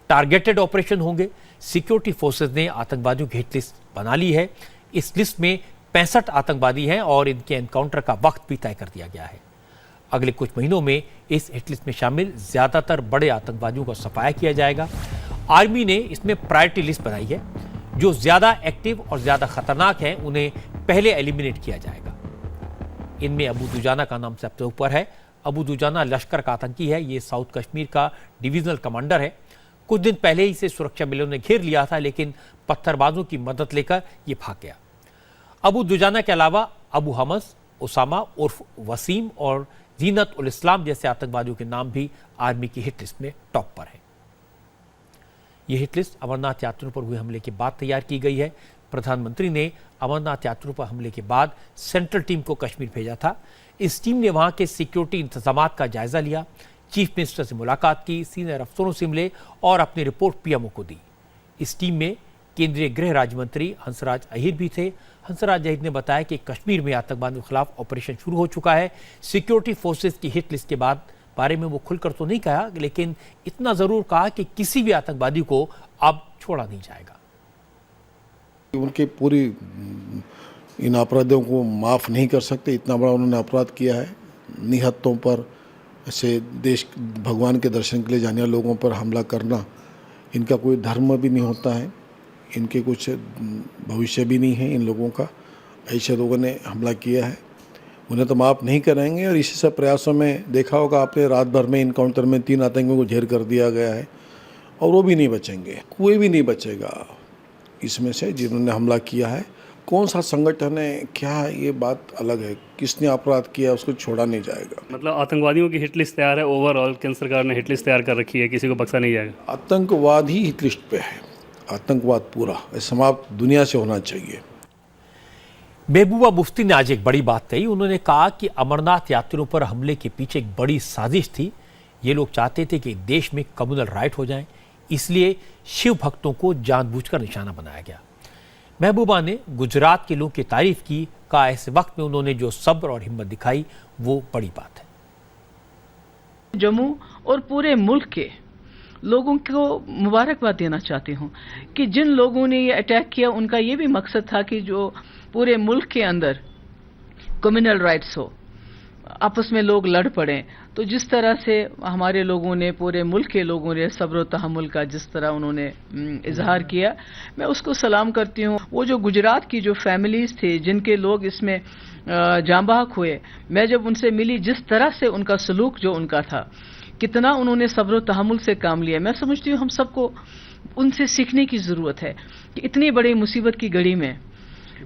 टारगेटेड ऑपरेशन होंगे। सिक्योरिटी फोर्सेस ने आतंकवादियों की हिट लिस्ट बना ली है। इस लिस्ट में 65 आतंकवादी हैं और इनके एनकाउंटर का वक्त भी तय कर दिया गया है। अगले कुछ महीनों में इस हिट लिस्ट में शामिल ज्यादातर बड़े आतंकवादियों का सफाया किया जाएगा। आर्मी ने इसमें प्रायोरिटी लिस्ट बनाई है। जो ज्यादा एक्टिव और ज्यादा खतरनाक हैं उन्हें पहले एलिमिनेट किया जाएगा। इनमें अबू दुजाना का नाम सबसे ऊपर है। अबू दुजाना लश्कर का आतंकी है। ये साउथ कश्मीर का डिविजनल कमांडर है। कुछ दिन पहले ही इसे सुरक्षा बलों ने घेर लिया था, लेकिन पत्थरबाजों की मदद लेकर ये भाग गया। अबू दुजाना के अलावा अबू हमस, उसामा उर्फ वसीम और जीनत उल इस्लाम जैसे आतंकवादियों के नाम भी आर्मी की हिट लिस्ट में टॉप पर है। यह हिट लिस्ट अमरनाथ यात्रियों पर हुए हमले के बाद तैयार की गई है। प्रधानमंत्री ने अमरनाथ यात्रियों पर हमले के बाद सेंट्रल टीम को कश्मीर भेजा था। इस टीम ने वहां के सिक्योरिटी इंतजामात का जायजा लिया, चीफ मिनिस्टर से मुलाकात की, सीनियर अफसरों से मिले और अपनी रिपोर्ट पीएमओ को दी। इस टीम में केंद्रीय गृह राज्य मंत्री हंसराज अहीर भी थे। हंसराज अहीर ने बताया कि कश्मीर में आतंकवादियों के खिलाफ ऑपरेशन शुरू हो चुका है। सिक्योरिटी फोर्सेस की हिट लिस्ट के बारे में वो खुलकर तो नहीं कहा, लेकिन इतना जरूर कहा कि किसी भी आतंकवादी को अब छोड़ा नहीं जाएगा। उनके पूरी इन अपराधियों को माफ़ नहीं कर सकते। इतना बड़ा उन्होंने अपराध किया है। निहत्तों पर, ऐसे देश भगवान के दर्शन के लिए जाने वाले लोगों पर हमला करना, इनका कोई धर्म भी नहीं होता है, इनके कुछ भविष्य भी नहीं है इन लोगों का। ऐसे लोगों ने हमला किया है, उन्हें तो माफ़ नहीं करेंगे। और इसी सब प्रयासों में देखा होगा आपने, रात भर में इनकाउंटर में 3 आतंकियों को ढेर कर दिया गया है और वो भी नहीं बचेंगे। कोई भी नहीं बचेगा इसमें से जिन्होंने हमला किया है। कौन सा संगठन है, क्या है, ये बात अलग है। किसने अपराध किया उसको छोड़ा नहीं जाएगा। मतलब आतंकवादियों की हिट लिस्ट तैयार है ओवरऑल, केंद्र सरकार ने हिट लिस्ट तैयार कर रखी है, किसी को बख्शा नहीं जाएगा। आतंकवाद ही हिट लिस्ट पे है। आतंकवाद पूरा समाप्त दुनिया से होना चाहिए। महबूबा मुफ्ती ने आज एक बड़ी बात कही। उन्होंने कहा कि अमरनाथ यात्रियों पर हमले के पीछे एक बड़ी साजिश थी। ये लोग चाहते थे कि देश में कम्युनल राइट हो जाए, इसलिए शिव भक्तों को जानबूझकर निशाना बनाया गया। महबूबा ने गुजरात के लोगों की तारीफ की। कहा ऐसे वक्त में उन्होंने जो सब्र और हिम्मत दिखाई वो बड़ी बात है। जम्मू और पूरे मुल्क के लोगों को मुबारकबाद देना चाहती हूँ कि जिन लोगों ने ये अटैक किया उनका ये भी मकसद था कि जो पूरे मुल्क के अंदर कम्युनल राइट्स हो, आपस में लोग लड़ पड़े। तो जिस तरह से हमारे लोगों ने, पूरे मुल्क के लोगों ने सब्र व तहम्मुल का जिस तरह उन्होंने इजहार किया, मैं उसको सलाम करती हूँ। वो जो गुजरात की जो फैमिलीज थे जिनके लोग इसमें जाँ बहक हुए, मैं जब उनसे मिली, जिस तरह से उनका सलूक जो उनका था, कितना उन्होंने सब्र व तहम्मुल से काम लिया, मैं समझती हूँ हम सबको उनसे सीखने की ज़रूरत है कि इतनी बड़ी मुसीबत की घड़ी में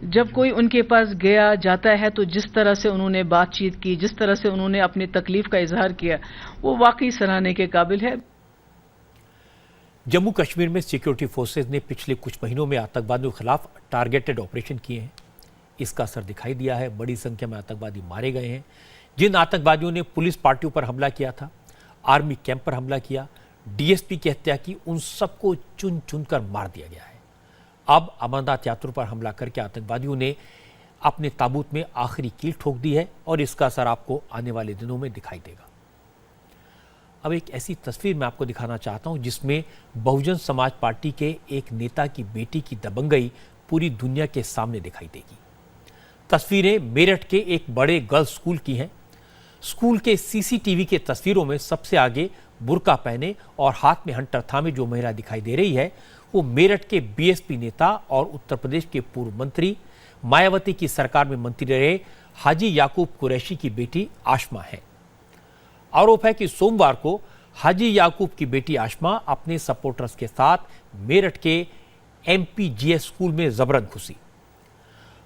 जब कोई उनके पास गया जाता है तो जिस तरह से उन्होंने बातचीत की, जिस तरह से उन्होंने अपनी तकलीफ का इजहार किया, वो वाकई सराहने के काबिल है। जम्मू कश्मीर में सिक्योरिटी फोर्सेज ने पिछले कुछ महीनों में आतंकवादियों के खिलाफ टारगेटेड ऑपरेशन किए हैं। इसका असर दिखाई दिया है। बड़ी संख्या में आतंकवादी मारे गए हैं। जिन आतंकवादियों ने पुलिस पार्टियों पर हमला किया था, आर्मी कैंप पर हमला किया, डीएसपी की हत्या की, उन सबको चुन चुनकर मार दिया गया है। अब अमरनाथ यात्रा पर हमला करके आतंकवादियों ने अपने ताबूत में आखिरी कील ठोक दी है और इसका असर आपको आने वाले दिनों में दिखाई देगा। अब एक ऐसी तस्वीर मैं आपको दिखाना चाहता हूं जिसमें बहुजन समाज पार्टी के एक नेता की बेटी की दबंगई पूरी दुनिया के सामने दिखाई देगी। तस्वीरें मेरठ के एक बड़े गर्ल्स स्कूल की हैं। स्कूल के सीसीटीवी के तस्वीरों में सबसे आगे बुर्का पहने और हाथ में हंटर थामे जो महिला दिखाई दे रही है वो मेरठ के बीएसपी नेता और उत्तर प्रदेश के पूर्व मंत्री, मायावती की सरकार में मंत्री रहे हाजी याकूब कुरैशी की बेटी आशमा है। आरोप है कि सोमवार को हाजी याकूब की बेटी आशमा अपने सपोर्टर्स के साथ मेरठ के एमपीजीएस स्कूल में जबरन घुसी।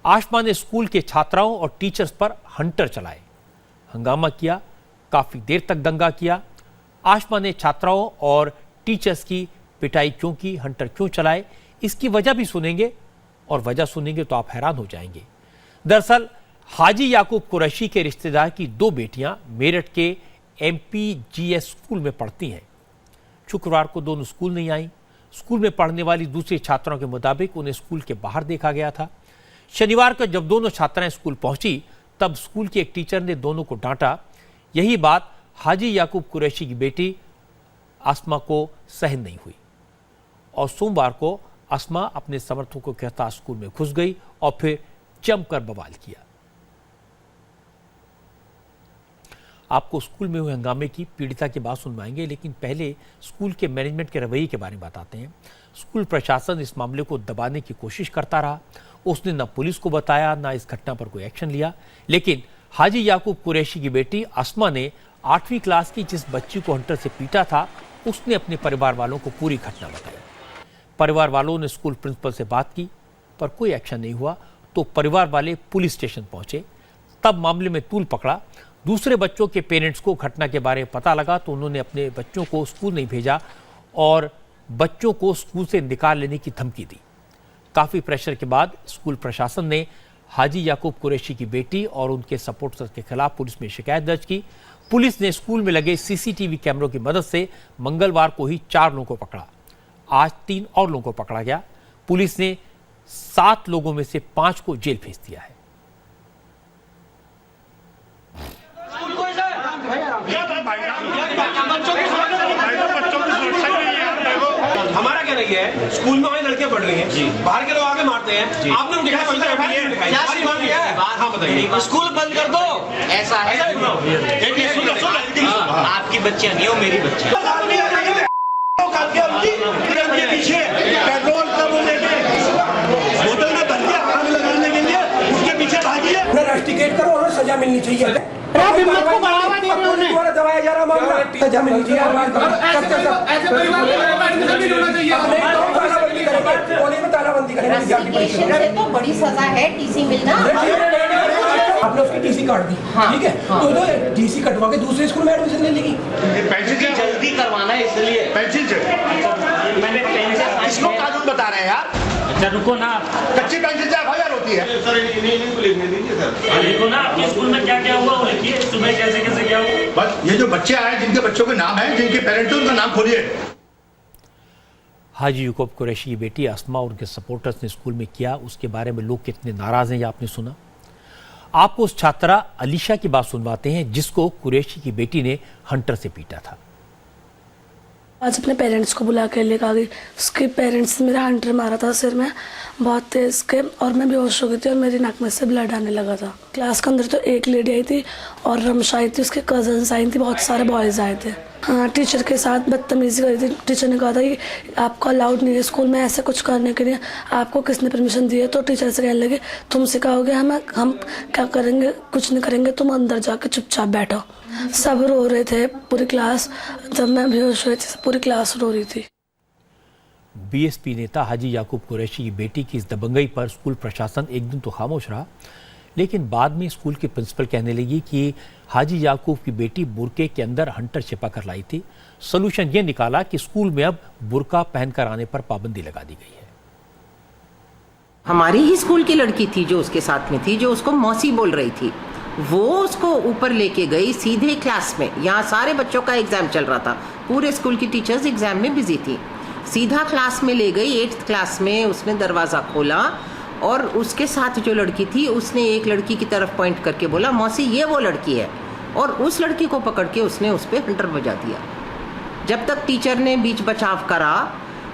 आशमा ने स्कूल के छात्राओं और टीचर्स पर हंटर चलाए, हंगामा किया, काफी देर तक दंगा किया। आशमा ने छात्राओं और टीचर्स की पिटाई क्यों की, हंटर क्यों चलाए, इसकी वजह भी सुनेंगे और वजह सुनेंगे तो आप हैरान हो जाएंगे। दरअसल हाजी याकूब कुरैशी के रिश्तेदार की 2 बेटियां मेरठ के एमपीजीएस स्कूल में पढ़ती हैं। शुक्रवार को दोनों स्कूल नहीं आई। स्कूल में पढ़ने वाली दूसरी छात्राओं के मुताबिक उन्हें स्कूल के बाहर देखा गया था। शनिवार को जब दोनों छात्राएं स्कूल पहुंची तब स्कूल के एक टीचर ने दोनों को डांटा। यही बात हाजी याकूब कुरैशी की बेटी आसमा को सहन नहीं हुई और सोमवार को आसमा अपने समर्थकों के साथ स्कूल में घुस गई और फिर जमकर बवाल किया। आपको स्कूल में हुए हंगामे की पीड़िता की बात सुनवाएंगे, लेकिन पहले स्कूल के मैनेजमेंट के रवैये के बारे में बताते हैं। स्कूल प्रशासन इस मामले को दबाने की कोशिश करता रहा। उसने न पुलिस को बताया, न इस घटना पर कोई एक्शन लिया। लेकिन हाजी याकूब कुरैशी की बेटी आसमा ने 8वीं क्लास की जिस बच्ची को हंटर से पीटा था, उसने अपने परिवार वालों को पूरी घटना बताई। परिवार वालों ने स्कूल प्रिंसिपल से बात की पर कोई एक्शन नहीं हुआ, तो परिवार वाले पुलिस स्टेशन पहुंचे। तब मामले में तूल पकड़ा। दूसरे बच्चों के पेरेंट्स को घटना के बारे में पता लगा तो उन्होंने अपने बच्चों को स्कूल नहीं भेजा और बच्चों को स्कूल से निकाल लेने की धमकी दी। काफ़ी प्रेशर के बाद स्कूल प्रशासन ने हाजी याकूब कुरैशी की बेटी और उनके सपोर्टर्स के खिलाफ पुलिस में शिकायत दर्ज की। पुलिस ने स्कूल में लगे सीसीटीवी कैमरों की मदद से मंगलवार को ही 4 लोगों को पकड़ा। आज 3 और लोगों को पकड़ा गया। पुलिस ने 7 लोगों में से 5 को जेल भेज दिया है। हमारा क्या नहीं है, स्कूल में हमारे लड़के पढ़ रहे हैं, बाहर के लोग आके मारते हैं, आपने उनको हाँ बताइए, स्कूल बंद कर दो। ऐसा है आपकी बच्चियां नहीं हो, मेरी बच्चियां। पेट्रोल बोतल में भर दिया आग लगाने के लिए, उसके पीछे भागिए। रस्टिकेट करो और सजा मिलनी चाहिए। हिम्मत को बढ़ावा दे रहे हैं, द्वारा दबाया जा रहा मामला, सजा मिलनी चाहिए। ऐसे परिवार में होना चाहिए। तालाबंदी करेंगे तो बड़ी सजा है, टीसी मिलना। आपने उसकी टीसी काट दी, ठीक है, तो टीसी कटवा के दूसरे स्कूल में एडमिशन ले लेगी। पेंसिल जल्दी करवाना है इसलिए पेंसिल मैंने पेंसिल इसको कानून बता रहे हैं यार। अच्छा रुको ना, कच्ची पेंसिल से FIR होती है। सर इनको लिखने दीजिए सर। लिखो ना आपके स्कूल में क्या क्या हुआ, लिखिए सुबह कैसे कैसे क्या हुआ। बस ये जो बच्चे आए जिनके बच्चों के नाम है, जिनके पेरेंट्स उनका नाम खोलिए। हाजी याकूब कुरैशी की बेटी आसमा और उनके सपोर्टर्स ने स्कूल में किया, उसके बारे में लोग कितने नाराज हैं ये आपने सुना। आपको उस छात्रा अलीशा की बात सुनवाते हैं जिसको कुरैशी की बेटी ने हंटर से पीटा था। आज अपने पेरेंट्स को बुला के लेकर आ गई। उसके पेरेंट्स ने मेरा हंटर मारा था सिर में बहुत तेज के, और मैं बेहोश हो गई थी और मेरी नाक में से ब्लड आने लगा था। क्लास के अंदर तो एक लेडी आई थी और रमशा आई थी, उसके कजन्स आई थी, बहुत सारे बॉयज आए थे। हाँ, टीचर के साथ बदतमीजी करी थी। टीचर ने कहा था कि आपको अलाउड नहीं है स्कूल में ऐसा कुछ करने के लिए, आपको किसने परमिशन दी है। तो टीचर से कहने लगे तुम सिखाओगे हम क्या करेंगे, कुछ नहीं करेंगे, तुम अंदर जाके चुपचाप बैठो। सब रो रहे थे, पूरी क्लास, जब मैं बेहोश हुई थी पूरी क्लास रो रही थी। बीएसपी नेता हाजी याकूब कुरैशी की बेटी की इस दबंगई पर स्कूल प्रशासन एक दिन तो खामोश रहा, लेकिन बाद में स्कूल की प्रिंसिपल कहने लगी कि हाजी याकूब की बेटी बुरके के अंदर हंटर छिपा कर लाई थी। सलूशन ये निकाला कि स्कूल में अब बुरका पहनकर आने पर पाबंदी लगा दी गई है। हमारी ही स्कूल की लड़की थी जो उसके साथ में थी, जो उसको मौसी बोल रही थी, वो उसको ऊपर लेके गई सीधे क्लास में। यहाँ सारे बच्चों का एग्जाम चल रहा था, पूरे स्कूल की टीचर्स एग्जाम में बिजी थी। सीधा क्लास में ले गई, 8th क्लास में उसने दरवाज़ा खोला और उसके साथ जो लड़की थी उसने एक लड़की की तरफ पॉइंट करके बोला, मौसी ये वो लड़की है, और उस लड़की को पकड़ के उसने उस पर हंटर बजा दिया। जब तक टीचर ने बीच बचाव करा,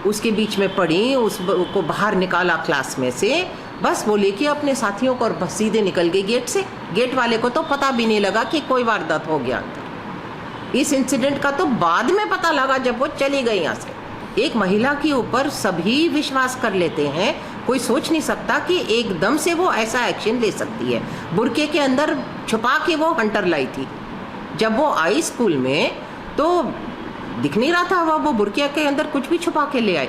उसके बीच में पड़ी, उसको बाहर निकाला क्लास में से, बस वो लेके अपने साथियों को और बस सीधे निकल गई गेट से। गेट वाले को तो पता भी नहीं लगा कि कोई वारदात हो गया। इस इंसिडेंट का तो बाद में पता लगा जब वो चली गई यहाँ से। एक महिला के ऊपर सभी विश्वास कर लेते हैं, कोई सोच नहीं सकता कि एकदम से वो ऐसा एक्शन ले सकती है। बुरके के अंदर छुपा के वो हंटर लाई थी। जब वो आई स्कूल में तो दिख नहीं रहा था, वो बुरके के अंदर कुछ भी छुपा के ले आई।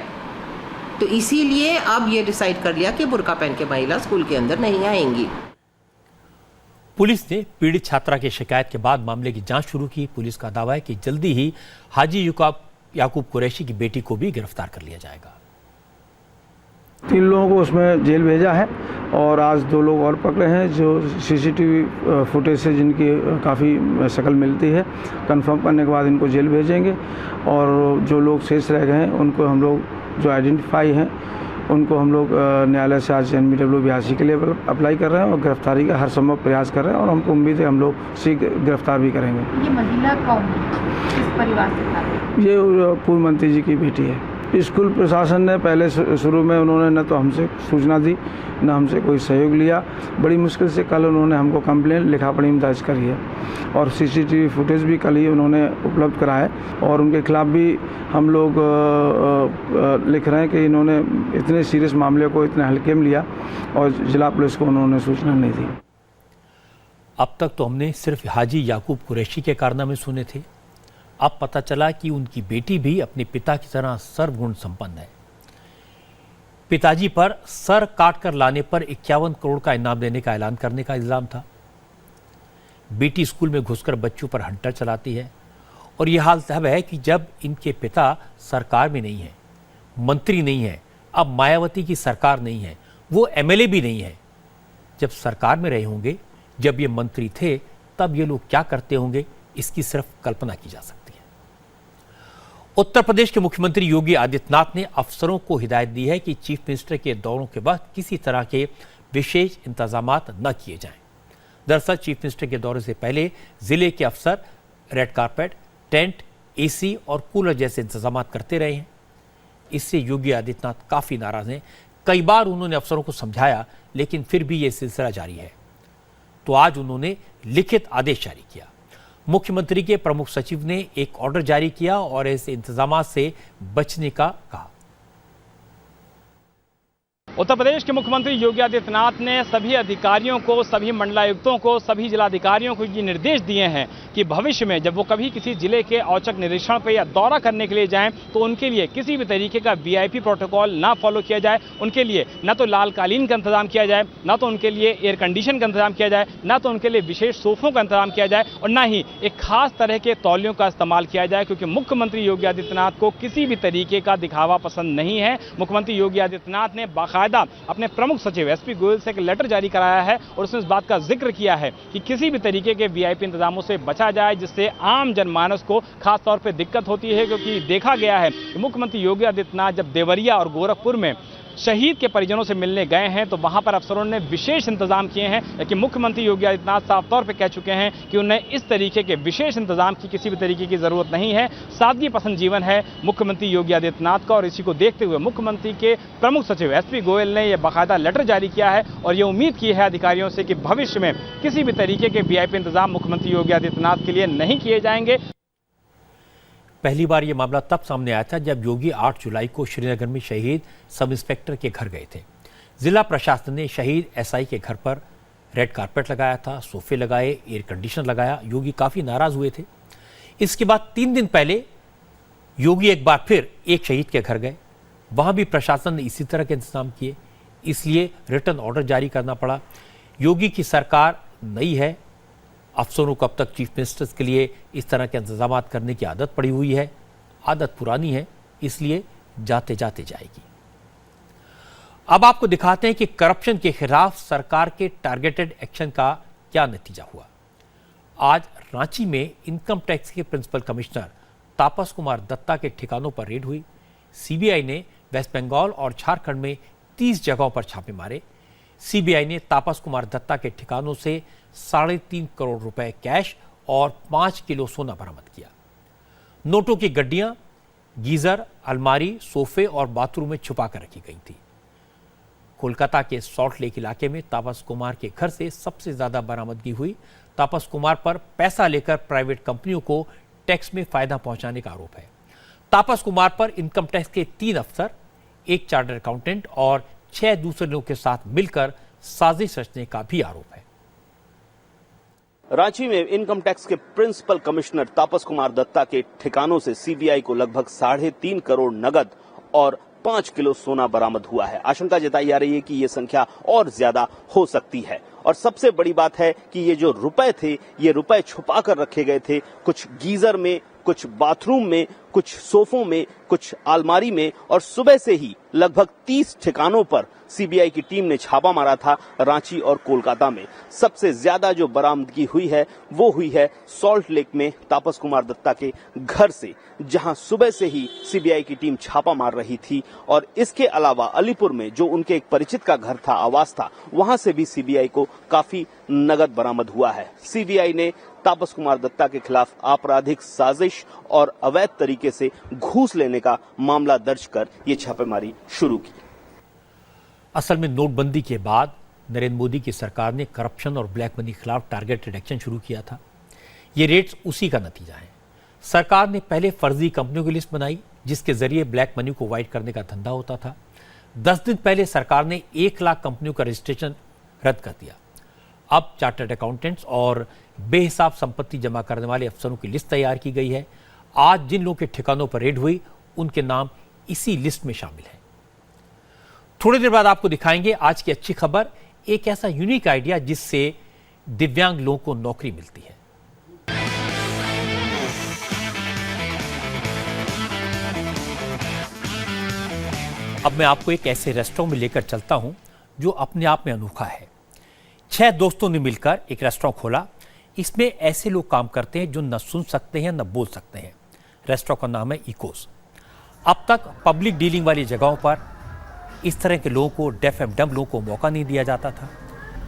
तो इसीलिए अब ये डिसाइड कर लिया कि बुरका पहन के महिला स्कूल के अंदर नहीं आएंगी। पुलिस ने पीड़ित छात्रा की शिकायत के बाद मामले की जांच शुरू की। पुलिस का दावा है कि जल्दी ही हाजी याकूब कुरैशी की बेटी को भी गिरफ्तार कर लिया जाएगा। 3 लोगों को उसमें जेल भेजा है और आज 2 लोग और पकड़े हैं जो सीसीटीवी फुटेज से जिनकी काफ़ी शक्ल मिलती है। कंफर्म करने के बाद इनको जेल भेजेंगे और जो लोग शेष रह गए हैं उनको हम लोग जो आइडेंटिफाई हैं उनको हम लोग न्यायालय से आज NBW-82 के लिए अप्लाई कर रहे हैं और गिरफ्तारी का हर संभव प्रयास कर रहे हैं और हमको उम्मीद है हम लोग शीघ्र गिरफ्तार भी करेंगे। ये महिला कौन है? किस परिवार से था? ये पूर्व मंत्री जी की बेटी है। स्कूल प्रशासन ने पहले शुरू में उन्होंने न तो हमसे सूचना दी न हमसे कोई सहयोग लिया। बड़ी मुश्किल से कल उन्होंने हमको कंप्लेंट लिखा पढ़ी में दर्ज करी है और सीसीटीवी फुटेज भी कल ही उन्होंने उपलब्ध कराए और उनके खिलाफ भी हम लोग लिख रहे हैं कि इन्होंने इतने सीरियस मामले को इतने हल्के में लिया और जिला पुलिस को उन्होंने सूचना नहीं दी। अब तक तो हमने सिर्फ हाजी याकूब कुरैशी के कारनामे सुने थे। अब पता चला कि उनकी बेटी भी अपने पिता की तरह सर्वगुण संपन्न है। पिताजी पर सर काट कर लाने पर 51 करोड़ का इनाम देने का ऐलान करने का इल्जाम था। बेटी स्कूल में घुसकर बच्चों पर हंटर चलाती है और यह हाल तब है कि जब इनके पिता सरकार में नहीं है, मंत्री नहीं है, अब मायावती की सरकार नहीं है, वो MLA भी नहीं है। जब सरकार में रहे होंगे, जब ये मंत्री थे, तब ये लोग क्या करते होंगे, इसकी सिर्फ कल्पना की जा सकती है। उत्तर प्रदेश के मुख्यमंत्री योगी आदित्यनाथ ने अफसरों को हिदायत दी है कि चीफ मिनिस्टर के दौरों के वक्त किसी तरह के विशेष इंतजामात न किए जाएं। दरअसल चीफ मिनिस्टर के दौरे से पहले जिले के अफसर रेड कारपेट, टेंट, AC और कूलर जैसे इंतजामात करते रहे हैं। इससे योगी आदित्यनाथ काफी नाराज हैं। कई बार उन्होंने अफसरों को समझाया, लेकिन फिर भी यह सिलसिला जारी है। तो आज उन्होंने लिखित आदेश जारी किया। मुख्यमंत्री के प्रमुख सचिव ने एक ऑर्डर जारी किया और ऐसे इंतजामात से बचने का कहा। उत्तर प्रदेश के मुख्यमंत्री योगी आदित्यनाथ ने सभी अधिकारियों को, सभी मंडलायुक्तों को, सभी जिलाधिकारियों को ये निर्देश दिए हैं कि भविष्य में जब वो कभी किसी जिले के औचक निरीक्षण पर या दौरा करने के लिए जाएं तो उनके लिए किसी भी तरीके का VIP प्रोटोकॉल ना फॉलो किया जाए। उनके लिए न तो लाल कालीन का इंतजाम किया जाए, न तो उनके लिए एयर कंडीशन का इंतजाम किया जाए, न तो उनके लिए विशेष सोफों का इंतजाम किया जाए और न ही एक खास तरह के तौलियों का इस्तेमाल किया जाए, क्योंकि मुख्यमंत्री योगी आदित्यनाथ को किसी भी तरीके का दिखावा पसंद नहीं है। मुख्यमंत्री योगी आदित्यनाथ ने बाकायदा अपने प्रमुख सचिव SP गोयल से एक लेटर जारी कराया है और उसमें इस बात का जिक्र किया है कि किसी भी तरीके के VIP इंतजामों से बचा जाए, जिससे आम जनमानस को खास तौर पे दिक्कत होती है। क्योंकि देखा गया है कि मुख्यमंत्री योगी आदित्यनाथ जब देवरिया और गोरखपुर में शहीद के परिजनों से मिलने गए हैं तो वहां पर अफसरों ने विशेष इंतजाम किए हैं, लेकिन मुख्यमंत्री योगी आदित्यनाथ साफ तौर पे कह चुके हैं कि उन्हें इस तरीके के विशेष इंतजाम की किसी भी तरीके की जरूरत नहीं है। सादगी पसंद जीवन है मुख्यमंत्री योगी आदित्यनाथ का और इसी को देखते हुए मुख्यमंत्री के प्रमुख सचिव SP गोयल ने यह बाकायदा लेटर जारी किया है और ये उम्मीद की है अधिकारियों से कि भविष्य में किसी भी तरीके के VIP इंतजाम मुख्यमंत्री योगी आदित्यनाथ के लिए नहीं किए जाएंगे। पहली बार यह मामला तब सामने आया था जब योगी 8 जुलाई को श्रीनगर में शहीद सब इंस्पेक्टर के घर गए थे। जिला प्रशासन ने शहीद SI के घर पर रेड कारपेट लगाया था, सोफे लगाए, एयर कंडीशनर लगाया। योगी काफी नाराज हुए थे। इसके बाद 3 दिन पहले योगी एक बार फिर एक शहीद के घर गए। वहां भी प्रशासन ने इसी तरह के इंतजाम किए, इसलिए रिटर्न ऑर्डर जारी करना पड़ा। योगी की सरकार नई है, अफसरों को अब तक चीफ मिनिस्टर्स के लिए इस तरह के इंतजाम करने की आदत पड़ी हुई है। आदत पुरानी है, इसलिए जाते जाते जाएगी। अब आपको दिखाते हैं कि करप्शन के खिलाफ सरकार के टारगेटेड एक्शन का क्या नतीजा हुआ। आज रांची में इनकम टैक्स के प्रिंसिपल कमिश्नर तापस कुमार दत्ता के ठिकानों पर रेड हुई। सीबीआई ने वेस्ट बंगाल और झारखंड में 30 जगहों पर छापे मारे। सीबीआई ने तापस कुमार दत्ता के ठिकानों से 3.5 करोड़ रुपए कैश और 5 किलो सोना बरामद किया। नोटों की गड्डियां गीजर, अलमारी, सोफे और बाथरूम में छुपा कर रखी गई थी। कोलकाता के सॉल्ट लेक इलाके में तापस कुमार के घर से सबसे ज्यादा बरामदगी हुई। तापस कुमार पर पैसा लेकर प्राइवेट कंपनियों को टैक्स में फायदा पहुंचाने का आरोप है। तापस कुमार पर इनकम टैक्स के 3 अफसर, एक चार्टर्ड अकाउंटेंट और 6 दूसरे लोगों के साथ मिलकर साजिश रचने का भी आरोप है। रांची में इनकम टैक्स के प्रिंसिपल कमिश्नर तापस कुमार दत्ता के ठिकानों से सीबीआई को लगभग 3.5 करोड़ नगद और 5 किलो सोना बरामद हुआ है। आशंका जताई जा रही है कि ये संख्या और ज्यादा हो सकती है। और सबसे बड़ी बात है कि ये जो रुपए थे, ये रुपए छुपा कर रखे गए थे, कुछ गीजर में, कुछ बाथरूम में, कुछ सोफों में, कुछ अलमारी में। और सुबह से ही लगभग 30 ठिकानों पर सीबीआई की टीम ने छापा मारा था रांची और कोलकाता में। सबसे ज्यादा जो बरामदगी हुई है वो हुई है सॉल्ट लेक में तापस कुमार दत्ता के घर से, जहां सुबह से ही सीबीआई की टीम छापा मार रही थी। और इसके अलावा अलीपुर में जो उनके एक परिचित का घर था, आवास था, वहां से भी सीबीआई को काफी नगद बरामद हुआ है। सीबीआई ने तापस कुमार दत्ता के खिलाफ आपराधिक साजिश और अवैध तरीके से घूस लेने का मामला दर्ज कर ये छापेमारी शुरू की। असल में नोटबंदी के बाद नरेंद्र मोदी की सरकार ने करप्शन और ब्लैक मनी के खिलाफ टारगेटेड एक्शन शुरू किया था। ये रेड्स उसी का नतीजा है। सरकार ने पहले फर्जी कंपनियों की लिस्ट बनाई जिसके जरिए ब्लैक मनी को वाइट करने का धंधा होता था। 10 दिन पहले सरकार ने 1 लाख कंपनियों का रजिस्ट्रेशन रद्द कर दिया। अब चार्टर्ड अकाउंटेंट्स और बेहिसाब संपत्ति जमा करने वाले अफसरों की लिस्ट तैयार की गई है। आज जिन लोगों के ठिकानों पर रेड हुई उनके नाम इसी लिस्ट में शामिल हैं। थोड़ी देर बाद आपको दिखाएंगे आज की अच्छी खबर, एक ऐसा यूनिक आइडिया जिससे दिव्यांग लोगों को नौकरी मिलती है। अब मैं आपको एक ऐसे रेस्टोरेंट में लेकर चलता हूं जो अपने आप में अनोखा है। 6 दोस्तों ने मिलकर एक रेस्टोरेंट खोला। इसमें ऐसे लोग काम करते हैं जो न सुन सकते हैं न बोल सकते हैं। रेस्टोरेंट का नाम है इकोस। अब तक पब्लिक डीलिंग वाली जगहों पर इस तरह के लोगों को, डेफ एंड डम्ब लोगों को मौका नहीं दिया जाता था।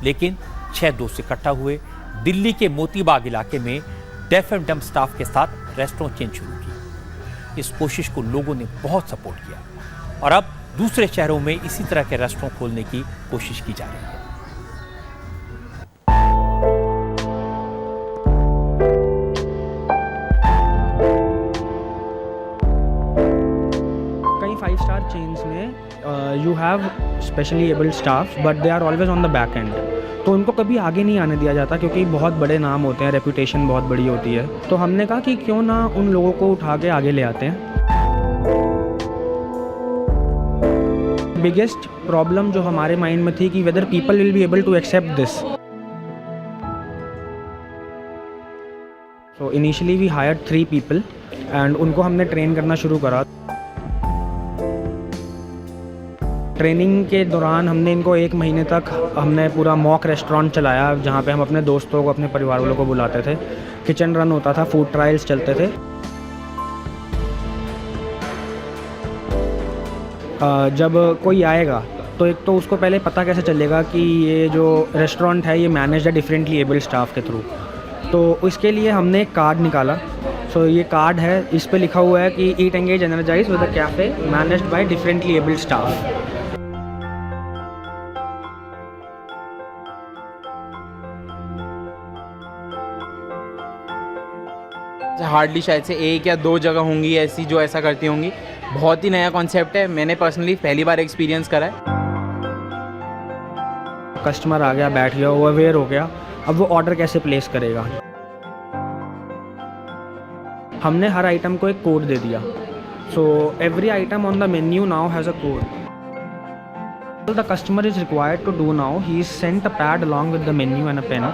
लेकिन 6 दोस्त इकट्ठा हुए, दिल्ली के मोतीबाग इलाके में डेफ एंड डम्ब स्टाफ के साथ रेस्टोरेंट चेन शुरू की। इस कोशिश को लोगों ने बहुत सपोर्ट किया और अब दूसरे शहरों में इसी तरह के रेस्टोरेंट खोलने की कोशिश की जा रही है। कई 5-स्टार चेन्स में you have specially abled staff but they are always on the back end, तो उनको कभी आगे नहीं आने दिया जाता क्योंकि बहुत बड़े नाम होते हैं, रेपुटेशन बहुत बड़ी होती है। तो हमने कहा कि क्यों ना उन लोगों को उठा के आगे ले आते हैं। बिगेस्ट प्रॉब्लम जो हमारे माइंड में थी कि whether people will be able to accept this. So initially we hired 3 people and उनको हमने ट्रेन करना शुरू करा। ट्रेनिंग के दौरान हमने इनको 1 महीने तक हमने पूरा मॉक रेस्टोरेंट चलाया जहाँ पे हम अपने दोस्तों को, अपने परिवार वालों को बुलाते थे। किचन रन होता था, फूड ट्रायल्स चलते थे। जब कोई आएगा तो एक तो उसको पहले पता कैसे चलेगा कि ये जो रेस्टोरेंट है ये मैनेज्ड है डिफरेंटली एबल्ड स्टाफ के थ्रू। तो इसके लिए हमने एक कार्ड निकाला। सो ये कार्ड है, इस पे लिखा हुआ है कि eat engage energize with a cafe managed by differently abled staff. Hardly शायद से 1 या 2 जगह होंगी ऐसी जो ऐसा करती होंगी। बहुत ही नया कॉन्सेप्ट है, मैंने पर्सनली पहली बार एक्सपीरियंस करा है। कस्टमर आ गया, बैठ गया, वो अवेयर हो गया, अब वो ऑर्डर कैसे प्लेस करेगा। हमने हर आइटम को एक कोड दे दिया। So every item on the menu now has a code. The customer is required to do now, he is sent a pad along with the menu and a pen,